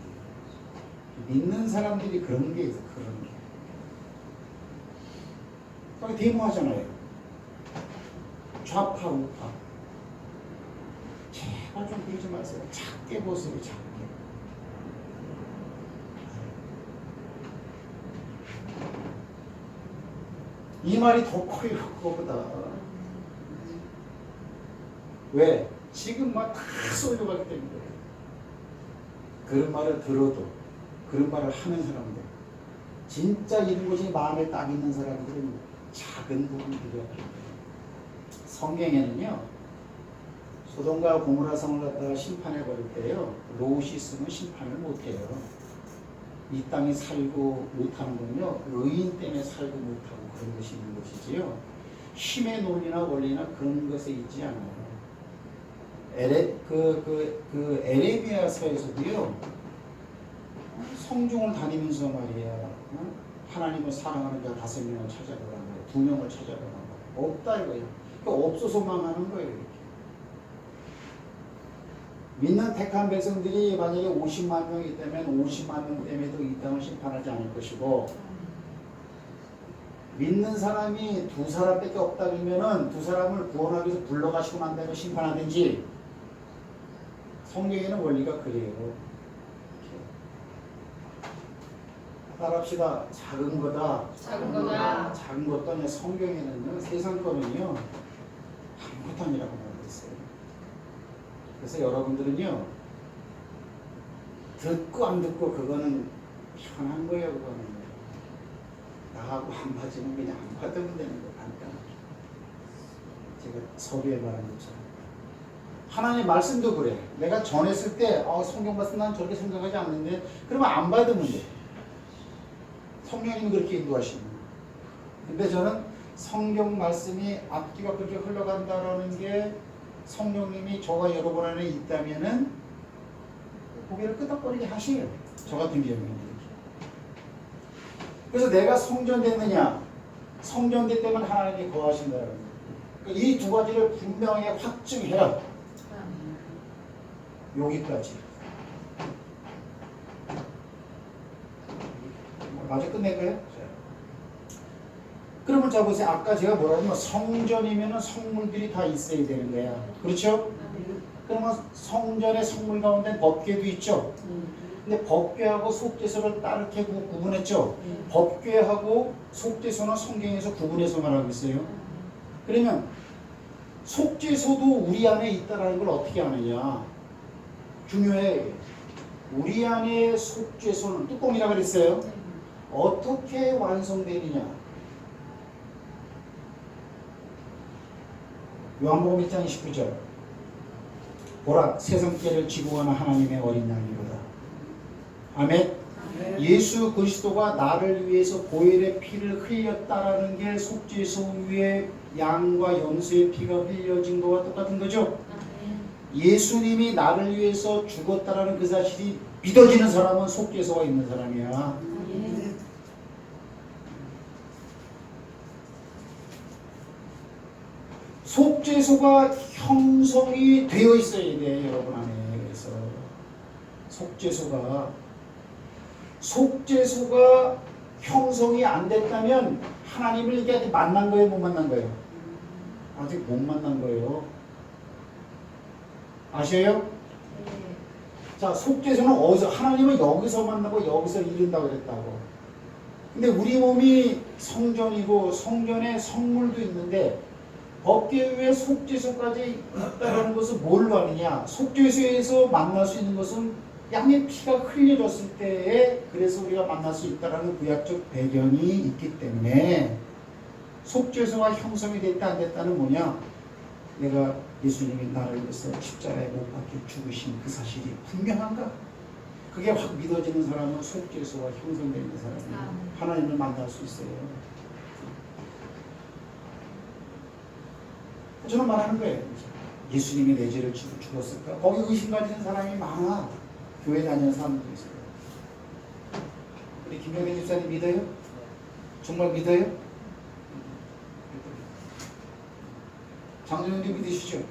믿는 사람들이 그런 게 있어. 그런 게. 거기 데모하잖아요. 좌파 우파. 제발 좀 그러지 마세요. 작게 보세요. 작게. 이 말이 더 커요. 그거보다. 왜? 지금 막 다 쏠려가기 때문에. 그런 말을 들어도, 그런 말을 하는 사람들, 진짜 이런 것이 마음에 딱 있는 사람들은 작은 부분들이야. 성경에는요, 소돔과 고모라 성을 갖다가 심판해 버릴 때요, 롯이 있으면 심판을 못해요. 이 땅에 살고 못하는 건요, 의인 때문에 살고 못하고 그런 것이 있는 것이지요. 힘의 논리나 원리나 그런 것에 있지 않아요. 에레미야서에서도요, 성중을 다니면서 말이야, 하나님을 사랑하는 자 5명을 찾아보라는 거예요. 2명을 찾아보라는 거예요. 없다 이거예요. 그러니까 없어서만 하는 거예요. 이렇게. 믿는 택한 백성들이 만약에 50만 명이 있다면 50만 명 때문에도 이 땅을 심판하지 않을 것이고, 믿는 사람이 2사람밖에 없다 그러면은 2사람을 구원하기 위해서 불러가시고 난 다음에 심판하든지, 성경에는 원리가 그래요. 따라합시다. 작은 거다. 작은 거다. 작은 것도 아니라 성경에는요, 세상 거는요, 아무것도 아니라고 말하고 있어요. 그래서 여러분들은요, 듣고 안 듣고 그거는 편한 거예요. 그거는 나하고 안 맞으면 그냥 안 받으면 되는 거. 간단하게. 제가 서두에 말한 것처럼 하나님 말씀도 그래. 내가 전했을 때 성경 말씀 난 저렇게 생각하지 않는데, 그러면 안 받으면 돼. 성령님이 그렇게 인도하시는 거예요. 근데 저는 성경 말씀이 앞뒤가 그렇게 흘러간다라는 게 성령님이 저와 여러분 안에 있다면은 고개를 끄덕거리게 하시요. 저 같은 경우에는. 그래서 내가 성전됐느냐, 성전됐 때문에 하나님이 거하신다는 거예요. 그러니까 이 2가지를 분명히 확증해라. 여기까지. 마저 끝낼까요? 그러면 자 보세요. 아까 제가 뭐라 하면 성전이면 성물들이 다 있어야 되는 거야. 그렇죠? 그러면 성전의 성물 가운데 법궤도 있죠. 근데 법궤하고 속죄소를 따르게 구분했죠. 법궤하고 속죄소는 성경에서 구분해서 말하고 있어요. 그러면 속죄소도 우리 안에 있다는 걸 어떻게 아느냐? 중요해. 우리 안에 속죄소는 뚜껑이라고 그랬어요. 어떻게 완성되느냐? 요한복음 1장 29절. 보라, 세상죄를 지고 가는 하나님의 어린 양이로다. 아멘. 예수 그리스도가 나를 위해서 보혈의 피를 흘렸다라는 게 속죄소 위에 양과 염소의 피가 흘려진 것과 똑같은 거죠. 예수님이 나를 위해서 죽었다라는 그 사실이 믿어지는 사람은 속죄소가 있는 사람이야. 속죄소가 형성이 되어 있어야 돼, 여러분 안에. 그래서 속죄소가 형성이 안 됐다면 하나님을 이게 아직 만난 거예요, 못 만난 거예요? 아직 못 만난 거예요. 아셔요? 자, 속죄소는 어디서? 하나님은 여기서 만나고 여기서 이룬다고 그랬다고. 근데 우리 몸이 성전이고 성전에 성물도 있는데 법궤 위에 속죄소까지 있다는 것은 뭘로 아느냐? 속죄소에서 만날 수 있는 것은 양의 피가 흘려졌을 때에 그래서 우리가 만날 수 있다는 구약적 배경이 있기 때문에 속죄소가 형성이 됐다 안 됐다는 뭐냐? 내가 예수님이 나를 위해서 십자가에 못 박혀 죽으신 그 사실이 분명한가? 그게 확 믿어지는 사람은 속죄소가 형성되는 사람이에요. 하나님을 만날 수 있어요. 저는 말하는 거예요. 예수님이 내 죄를 지고 죽었을까? 거기 의심 가지는 사람이 많아. 교회 다니는 사람들도 있어요. 우리 김영애 집사님 믿어요? 정말 믿어요? 장로님도 믿으시죠?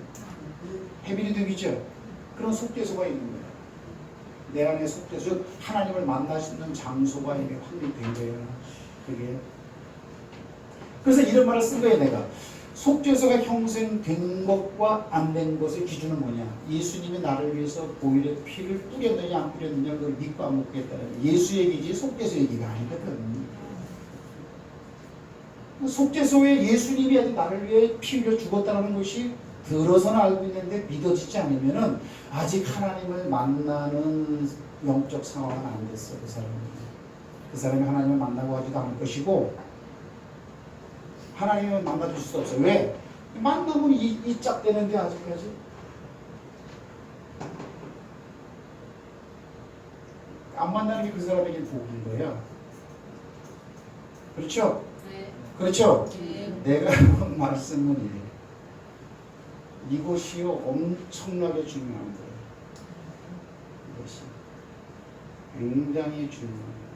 혜빈이도 믿죠? 그런 속죄소가 있는 거예요. 내 안에 속죄소, 하나님을 만나시는 장소가 이미 확립된 거예요. 그게. 그래서 이런 말을 쓴 거예요, 내가. 속죄소가 형성된 것과 안 된 것의 기준은 뭐냐? 예수님이 나를 위해서 보일의 피를 뿌렸느냐 안 뿌렸느냐 그걸 믿고 안 믿겠다는 거예요. 예수 얘기지 속죄소 얘기가 아니거든. 속죄소에 예수님이 나를 위해 피 흘려 죽었다는 것이 들어서는 알고 있는데 믿어지지 않으면은 아직 하나님을 만나는 영적 상황은 안 됐어, 그 사람은. 그 사람이 하나님을 만나고 하지도 않을 것이고, 하나님을 만나줄 수 없어. 왜? 만나면 이 짝되는데 아직까지. 안 만나는 게 그 사람에게 복인 거야. 그렇죠? 네. 그렇죠? 네. 내가 한 말씀은 이래. 이것이요 엄청나게 중요한 거예요. 이것이 굉장히 중요한 거예요.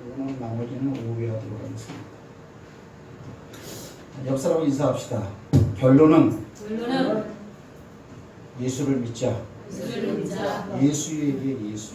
이거는 나머지는 오해하도록 하겠습니다. 옆 사람하고 인사합시다. 결론은 결론은 예수를 믿자. 예수를 믿자. 예수에게 예수.